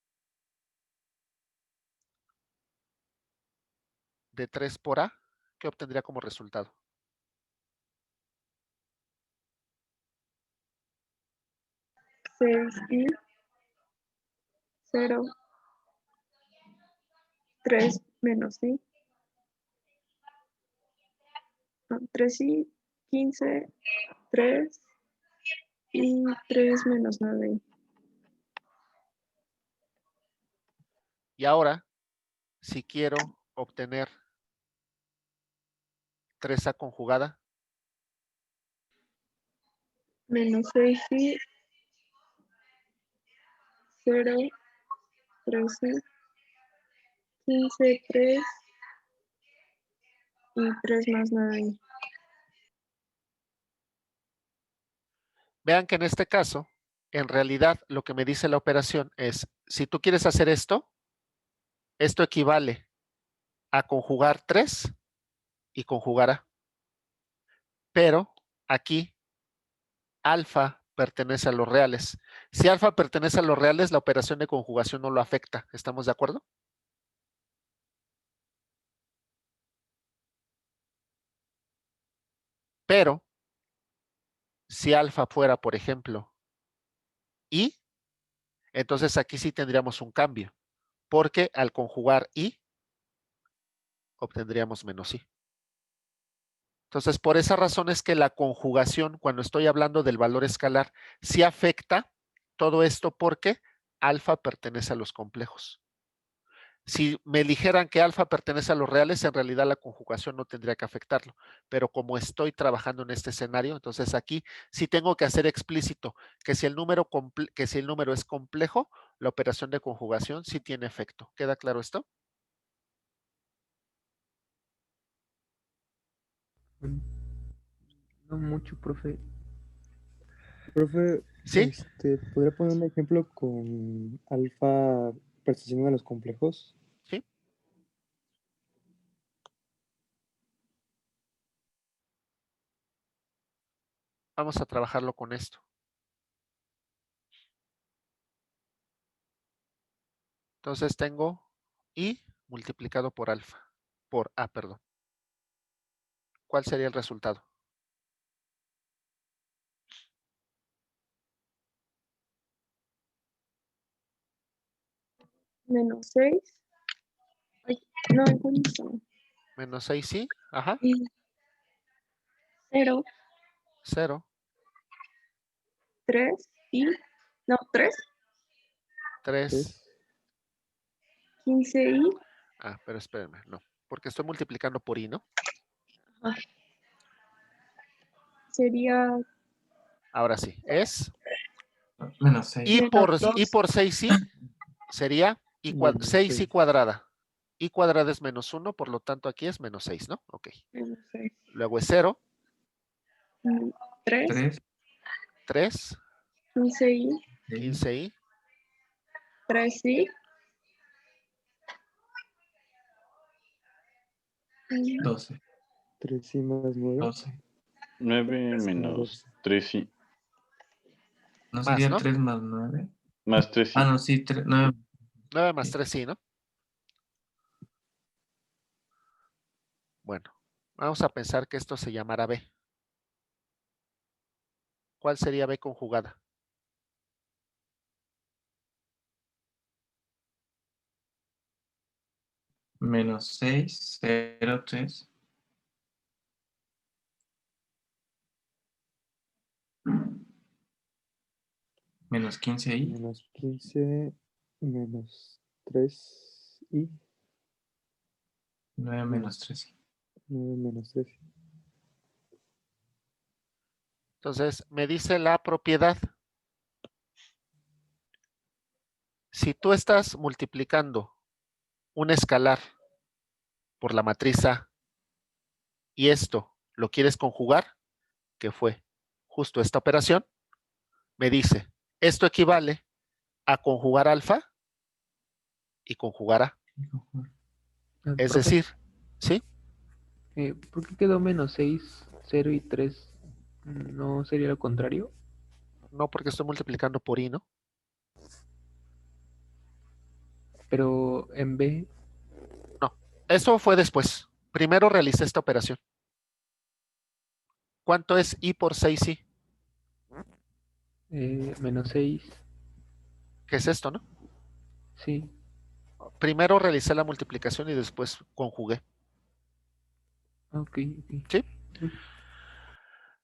de 3 por A, ¿qué obtendría como resultado? Y 0, 3 menos i, 3i, 15, 3 y 3 menos 9. Y ahora, si quiero obtener 3A conjugada, Menos 6i, 0, 13, 15, 3 y 3 más 9. vean que en este caso, en realidad lo que me dice la operación es, si tú quieres hacer esto, esto equivale a conjugar 3 y conjugar A. Pero aquí alfa pertenece a los reales. Si alfa pertenece a los reales, la operación de conjugación no lo afecta. ¿Estamos de acuerdo? Pero si alfa fuera, por ejemplo, i, Entonces aquí sí tendríamos un cambio, porque al conjugar y, obtendríamos menos i. Entonces, por esa razón es que la conjugación, cuando estoy hablando del valor escalar, sí afecta todo esto porque alfa pertenece a los complejos. Si me dijeran que alfa pertenece a los reales, en realidad la conjugación no tendría que afectarlo. Pero como estoy trabajando en este escenario, entonces aquí sí tengo que hacer explícito que si el número, es complejo, la operación de conjugación sí tiene efecto. ¿Queda claro esto? No mucho, profe. Profe, ¿Sí? ¿podría poner un ejemplo con alfa perteneciendo a los complejos? Sí. Vamos a trabajarlo con esto. Entonces tengo i multiplicado por alfa, por a, perdón. ¿Cuál sería el resultado? Menos 6. No, ¿cuánto? Menos 6 i, ajá, 0, 0, 3 y... No, 3, 3. 15 y... Ah, pero espérenme, no, porque estoy multiplicando por i, ¿no? Ajá. Sería Ahora sí, es Menos 6. i por, menos 2. 6i sería Menos 6i 6. cuadrada. I cuadrada es menos 1, por lo tanto aquí es menos 6, ¿no? Ok. Menos 6. Luego es 0, 3, 3. 3, 15 y... 15i, 3 y... 12. 3 y más 9. 12. 9 menos 3 y ¿No Más, sería ¿no? 3 más 9? más 3 y Ah, no, sí, 9. 9 más 3i, ¿no? Bueno, vamos a pensar que esto se llamará b. ¿Cuál sería b conjugada? Menos 6, 0, 3. Menos 15 y... Menos 15 menos 3 y 9 menos 3. 9 menos 3. Entonces, me dice la propiedad. Si tú estás multiplicando un escalar por la matriz A y esto lo quieres conjugar, que fue justo esta operación, me dice, esto equivale a conjugar alfa y conjugar A. Es Profe, decir, ¿sí? ¿por qué quedó menos 6, 0 y 3? ¿No sería lo contrario? No, porque estoy multiplicando por I, ¿no? Pero en B, No, eso fue después. Primero realicé esta operación. ¿Cuánto es I por 6I? menos 6, ¿Qué es esto, no? sí. Primero realicé la multiplicación y después conjugué. Ok, ok. ¿Sí?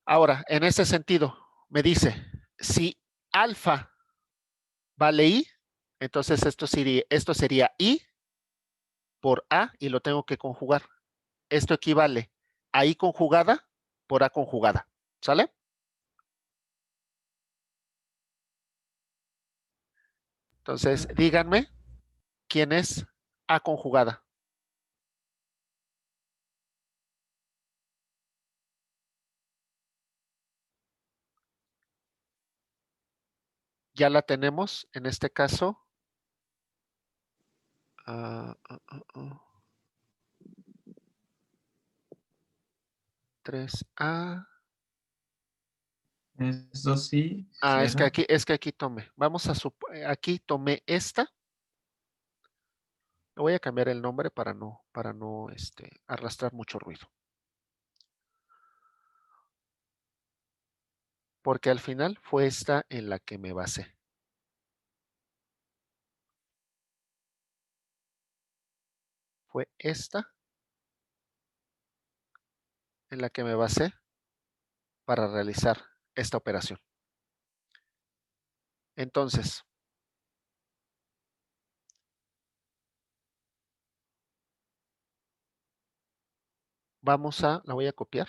Ahora, en ese sentido, me dice, si alfa vale I, entonces esto sería I por A y lo tengo que conjugar. Esto equivale a I conjugada por A conjugada. ¿Sale? Entonces, díganme quién es A conjugada. Ya la tenemos, en este caso. 3A. Eso sí. Es que aquí tomé. Aquí tomé esta. Le voy a cambiar el nombre para no arrastrar mucho ruido. Porque al final fue esta en la que me basé. fue esta en la que me basé para realizar esta operación. Entonces, la voy a copiar.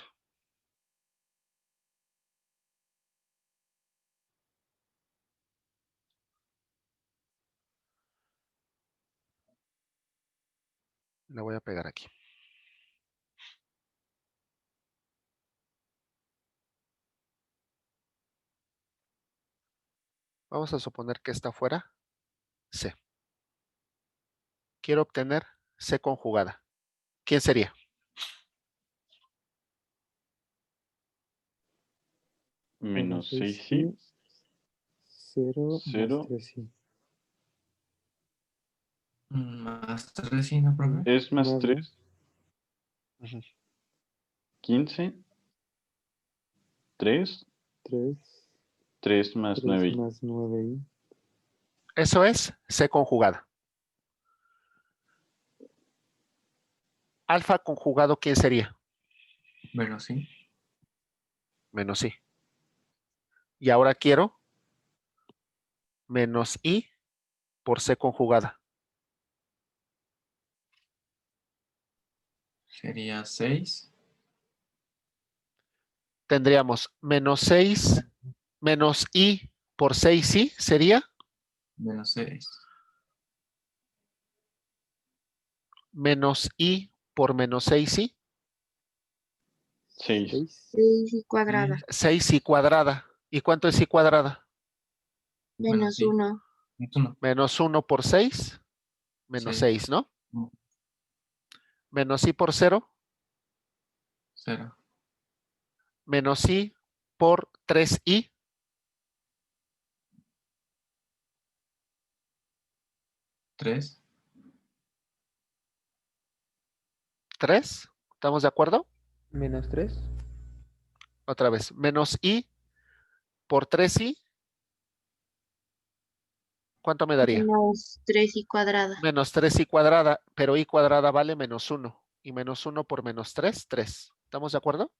La voy a pegar aquí. Vamos a suponer que esta fuera C. Quiero obtener C conjugada. ¿Quién sería? Menos 6 6i, sí. 0 más 0. 3i. Más 3 sí, ¿no, profe? Es más Más, ¿no? 3. 15. 3. 3, 3 más 3 9i. más 9i. Eso es C conjugada. Alfa conjugado, ¿quién sería? Menos sí. Menos I. Y ahora quiero menos I por C conjugada. Sería 6. Tendríamos menos 6 menos I por 6i sería Menos 6. menos I por menos 6i. 6. 6i cuadrada. 6i cuadrada. ¿Y cuánto es I cuadrada? Menos sí. 1. Menos 1 por 6. Menos 6, ¿no? Menos I por 0. 0. Menos I por 3i. 3. 3. ¿Estamos de acuerdo? Menos 3. Otra vez. Menos I por 3i. ¿Cuánto me daría? Menos 3i cuadrada. Menos 3i cuadrada, pero I cuadrada vale menos 1. Y menos 1 por menos 3, 3. ¿Estamos de acuerdo?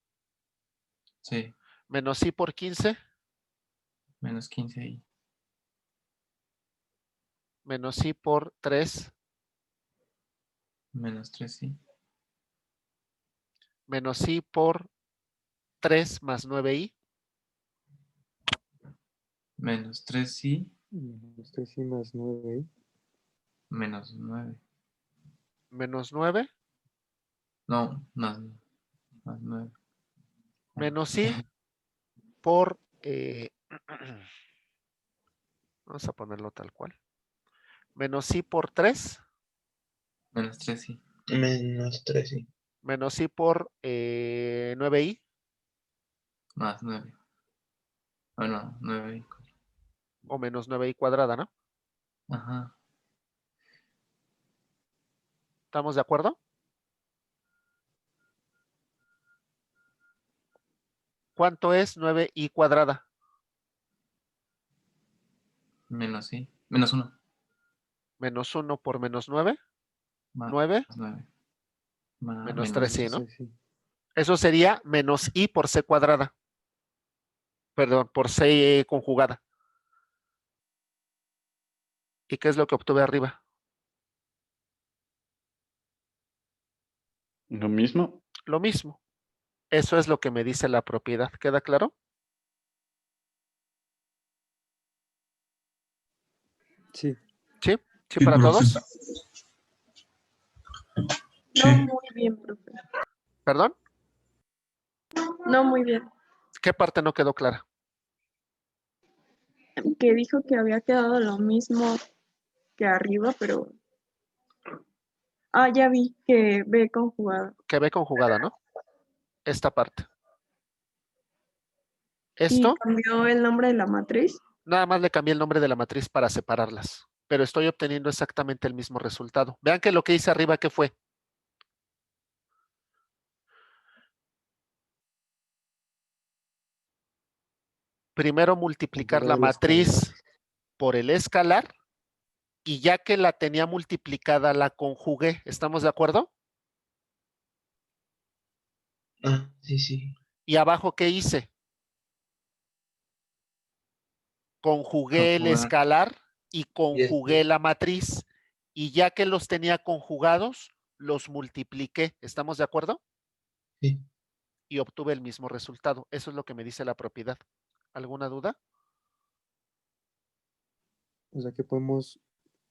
Sí. Menos I por 15. Menos 15i. Menos I por 3. Menos 3i. Menos I por 3 más 9i. Menos 3i. Menos 3i más 9i. Menos 9. Menos 9. No, más 9. Menos I por... vamos a ponerlo tal cual. Menos I por 3. Menos 3i. Menos 3i. Menos I por 9i. Más 9. Bueno, 9i. O menos 9i cuadrada, ¿no? Ajá. ¿Estamos de acuerdo? ¿Cuánto es 9i cuadrada? Menos i. Menos 1. Menos 1 por menos 9. Más 9. 9. Menos Menos 3i, ¿no? 3i. Eso sería menos i por c cuadrada. Perdón, por c conjugada. ¿Y qué es lo que obtuve arriba? Lo mismo. Lo mismo. Eso es lo que me dice la propiedad. ¿Queda claro? Sí. ¿Sí? ¿Sí para todos? No muy bien, profe. ¿Perdón? No muy bien. ¿Qué parte no quedó clara? Que dijo que había quedado lo mismo que arriba, pero... Ah, ya vi que B conjugada. Que B conjugada, ¿no? Esta parte. ¿Y Esto, cambió el nombre de la matriz? nada más le cambié el nombre de la matriz para separarlas. Pero estoy obteniendo exactamente el mismo resultado. Vean que lo que hice arriba, ¿qué fue? Primero multiplicar Primero la el escalar. matriz por el escalar y ya que la tenía multiplicada, la conjugué. ¿Estamos de acuerdo? Ah, sí, sí. ¿Y abajo qué hice? Conjugué el Conjugar. escalar y conjugué Yes. la matriz. Y ya que los tenía conjugados, los multipliqué. ¿Estamos de acuerdo? Sí. Y obtuve el mismo resultado. Eso es lo que me dice la propiedad. ¿Alguna duda? O sea que podemos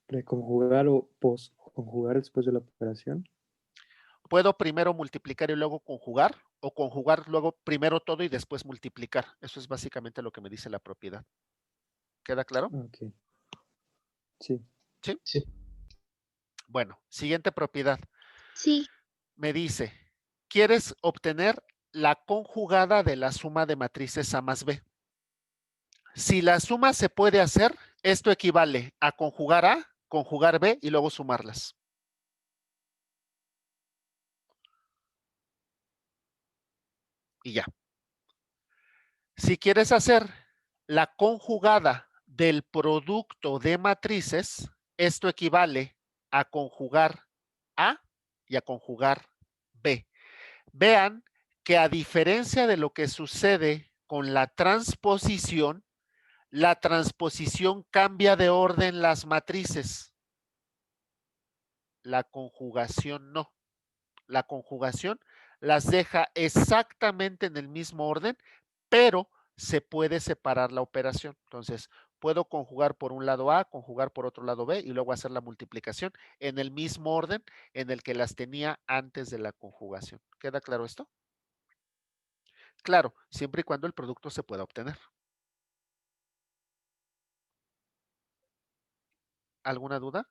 preconjugar o posconjugar después de la operación. Puedo primero multiplicar y luego conjugar, o conjugar luego primero todo y después multiplicar. Eso es básicamente lo que me dice la propiedad. ¿Queda claro? Ok. Sí. Sí. Sí. Bueno, siguiente propiedad. Sí. Me dice, ¿quieres obtener la conjugada de la suma de matrices A más B? Si la suma se puede hacer, esto equivale a conjugar A, conjugar B y luego sumarlas. Y ya. Si quieres hacer la conjugada del producto de matrices, esto equivale a conjugar A y a conjugar B. Vean que a diferencia de lo que sucede con la transposición cambia de orden las matrices. La conjugación no. La conjugación las deja exactamente en el mismo orden, pero se puede separar la operación. Entonces, puedo conjugar por un lado A, conjugar por otro lado B y luego hacer la multiplicación en el mismo orden en el que las tenía antes de la conjugación. ¿Queda claro esto? Claro, siempre y cuando el producto se pueda obtener. ¿Alguna duda?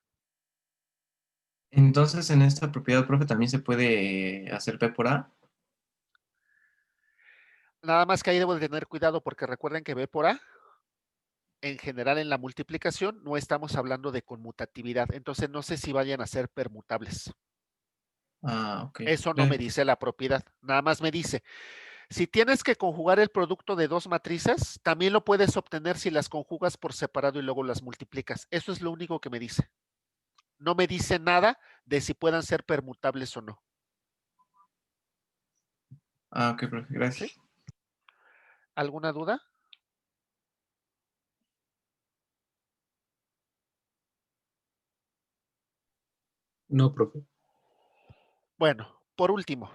Entonces, en esta propiedad, profe, también se puede hacer P por A. Nada más que ahí debo de tener cuidado porque recuerden que B por A, en general en la multiplicación, no estamos hablando de conmutatividad. Entonces no sé si vayan a ser permutables. Ah, ok. Eso no me dice la propiedad. Nada más me dice, si tienes que conjugar el producto de dos matrices, también lo puedes obtener si las conjugas por separado y luego las multiplicas. Eso es lo único que me dice. No me dice nada de si puedan ser permutables o no. Ah, ok, profe, gracias. ¿Sí? ¿Alguna duda? No, profe. Bueno, por último,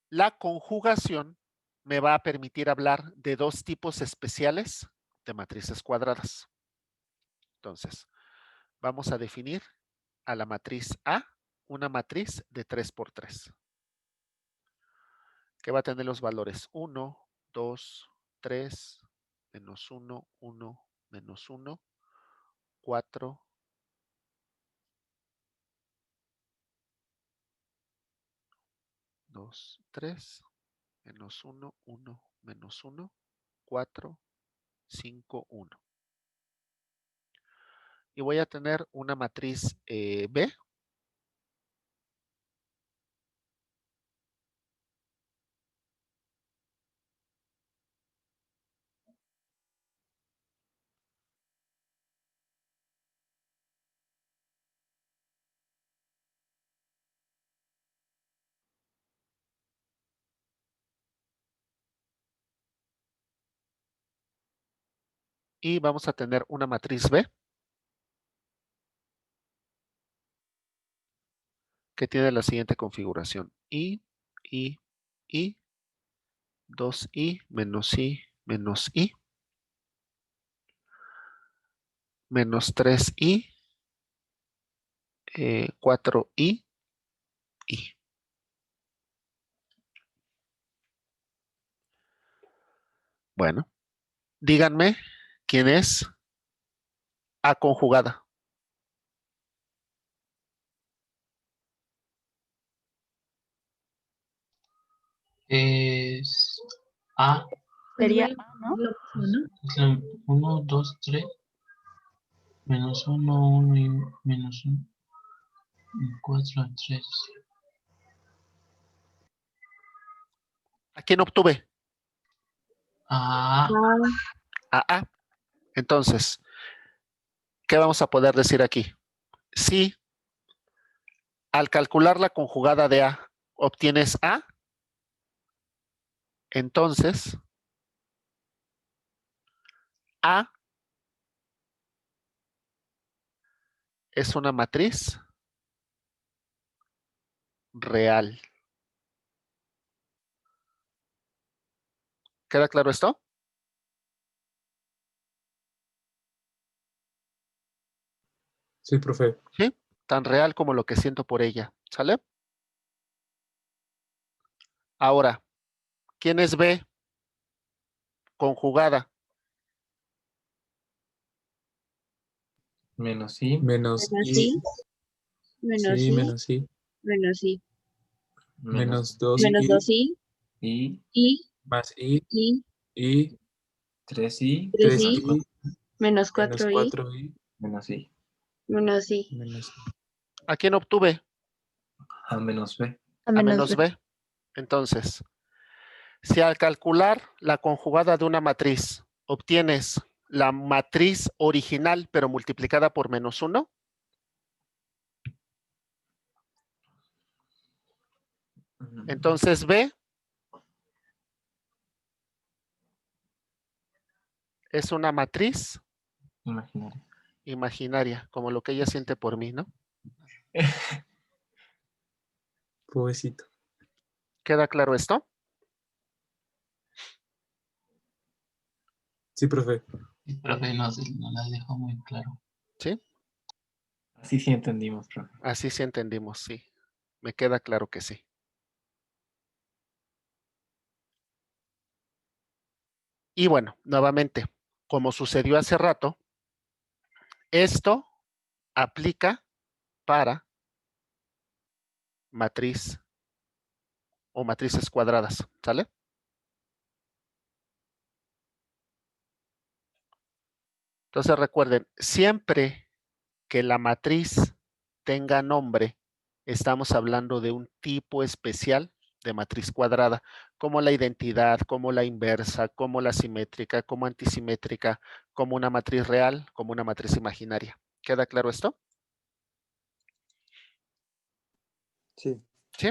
la conjugación me va a permitir hablar de dos tipos especiales de matrices cuadradas. Entonces, vamos a definir a la matriz A, una matriz de 3 por 3, que va a tener los valores 1, 2, 3, menos 1, 1, menos 1, 4, 2, 3, menos 1, 1, menos 1, 4, 5, 1. Y voy a tener una matriz B. Y vamos a tener una matriz B que tiene la siguiente configuración. I, 2i, menos i, menos i, menos 3i, 4i, i. Bueno, díganme quién es A conjugada. Es A. Sería Igual A, ¿no? lo mismo, ¿no? Es 1, 2, 3. Menos 1, 1 y menos 1. 4, 3. ¿A quién obtuve? A. A A. Entonces, ¿qué vamos a poder decir aquí? Si al calcular la conjugada de A obtienes A, entonces A es una matriz real. ¿Queda claro esto? Sí, profe. Sí, tan real como lo que siento por ella. ¿Sale? Ahora, ¿quién es B conjugada? Menos I. Menos Menos I. I, menos Sí, I, menos I. menos I, Menos 2 menos I. 2I, I. I, Más I. I, I. 3I. 3I, I. menos Menos 4I, 4I. Menos I. menos I, Menos I. ¿A quién obtuve? A menos B. A A menos menos B. B. Entonces, si al calcular la conjugada de una matriz obtienes la matriz original pero multiplicada por menos 1, entonces B es una matriz Imaginaria. imaginaria, como lo que ella siente por mí, ¿no? Pobrecito. ¿Queda claro esto? Sí, profe. Sí, profe, no, no las dejó muy claro. ¿Sí? Así sí entendimos, profe. Así sí entendimos, sí. Me queda claro que sí. Y bueno, nuevamente, como sucedió hace rato, esto aplica para matriz o matrices cuadradas, ¿sale? Entonces recuerden, siempre que la matriz tenga nombre, estamos hablando de un tipo especial de matriz cuadrada, como la identidad, como la inversa, como la simétrica, como antisimétrica, como una matriz real, como una matriz imaginaria. ¿Queda claro esto? Sí. Sí.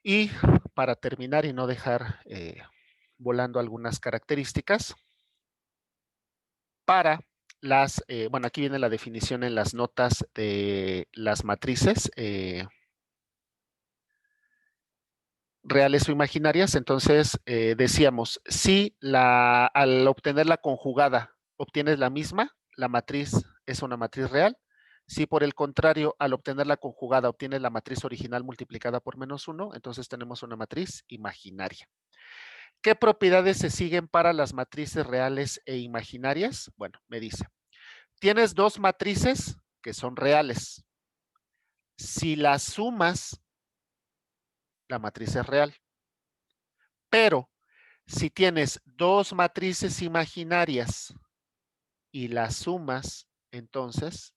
Y para terminar y no dejar volando algunas características, para las, bueno, aquí viene la definición en las notas de las matrices reales o imaginarias. Entonces, decíamos, si al obtener la conjugada obtienes la misma, la matriz es una matriz real. Si por el contrario, al obtener la conjugada obtienes la matriz original multiplicada por menos 1, entonces tenemos una matriz imaginaria. ¿Qué propiedades se siguen para las matrices reales e imaginarias? Bueno, me dice, tienes dos matrices que son reales. Si las sumas, la matriz es real. Pero si tienes dos matrices imaginarias y las sumas, entonces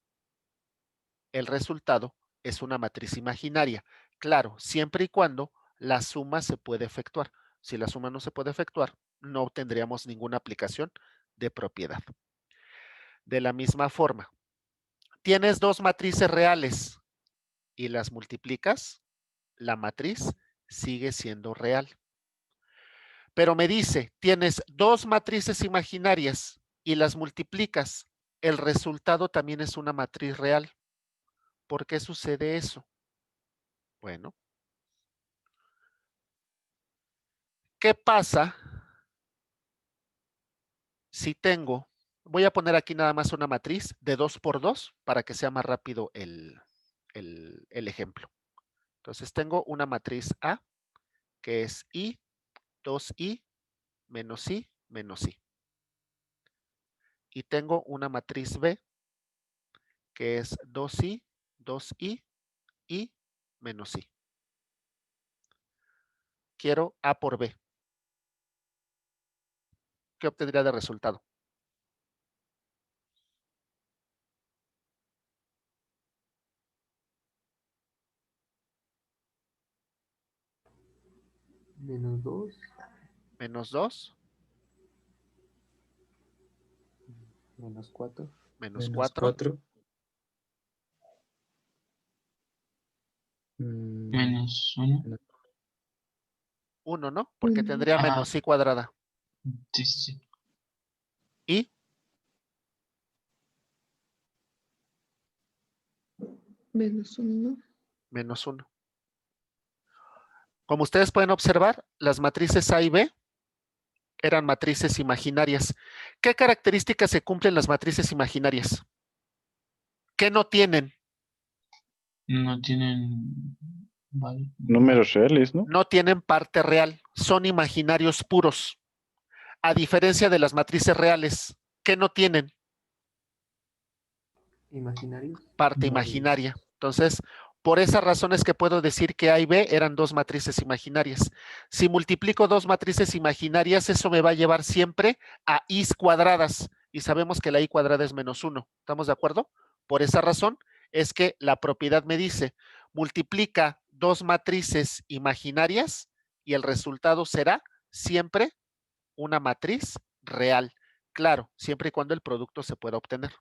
el resultado es una matriz imaginaria. Claro, siempre y cuando la suma se puede efectuar. Si la suma no se puede efectuar, no obtendríamos ninguna aplicación de propiedad. De la misma forma, tienes dos matrices reales y las multiplicas, la matriz sigue siendo real. Pero me dice, tienes dos matrices imaginarias y las multiplicas, el resultado también es una matriz real. ¿Por qué sucede eso? Bueno, ¿qué pasa si tengo, voy a poner aquí nada más una matriz de 2 por 2 para que sea más rápido el ejemplo. Entonces tengo una matriz A que es I, 2I, menos I, menos I. Y tengo una matriz B que es 2I, 2I, I, menos I. Quiero A por B. ¿Qué obtendría de resultado? Menos 2. Menos 2. Menos 4. Menos Menos 4. 4. Menos 1. 1, ¿no? Porque Ujú. tendría Ajá. menos I cuadrada. Sí, sí, sí. ¿Y? Menos 1. Menos 1. Como ustedes pueden observar, las matrices A y B eran matrices imaginarias. ¿Qué características se cumplen las matrices imaginarias? ¿Qué no tienen? No tienen. Vale. Números reales, ¿no? No tienen parte real, son imaginarios puros. A diferencia de las matrices reales, ¿qué no tienen? ¿Imaginarios? Parte imaginaria. Entonces, por esas razones que puedo decir que A y B eran dos matrices imaginarias. Si multiplico dos matrices imaginarias, eso me va a llevar siempre a I cuadradas. Y sabemos que la I cuadrada es menos 1. ¿Estamos de acuerdo? Por esa razón es que la propiedad me dice, multiplica dos matrices imaginarias y el resultado será siempre una matriz real. Claro, siempre y cuando el producto se pueda obtener.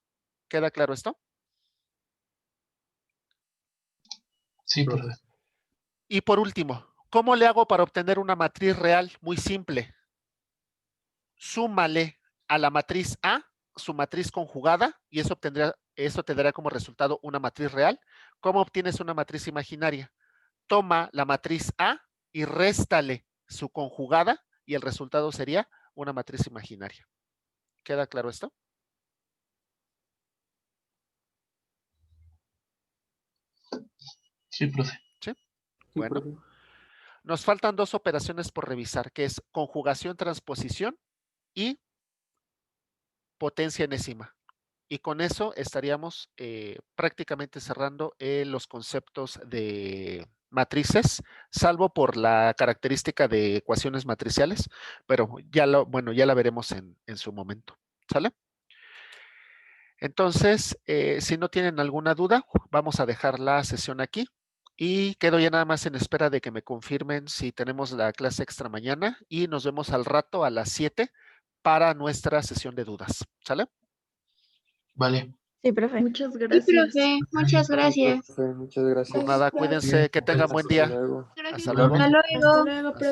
¿Queda claro esto? Sí, profe. Y por último, ¿cómo le hago para obtener una matriz real? Muy simple. Súmale a la matriz A su matriz conjugada y eso tendrá como resultado una matriz real. ¿Cómo obtienes una matriz imaginaria? Toma la matriz A y réstale su conjugada y el resultado sería una matriz imaginaria. ¿Queda claro esto? Sí, profe. ¿Sí? Sí, Bueno, profe. nos faltan dos operaciones por revisar, que es conjugación, transposición y potencia enésima. Y con eso estaríamos prácticamente cerrando los conceptos de matrices, salvo por la característica de ecuaciones matriciales, pero ya la veremos en su momento. ¿Sale? Entonces, si no tienen alguna duda, vamos a dejar la sesión aquí y quedo ya nada más en espera de que me confirmen si tenemos la clase extra mañana y nos vemos al rato a las 7 para nuestra sesión de dudas. ¿Sale? Vale. Sí, profe. Muchas Sí, gracias. profe, muchas Sí, gracias. profe, muchas gracias. Por nada, cuídense, que tengan buen Hasta día. luego. Hasta Igualmente. luego. Hasta luego. Hasta luego, profe.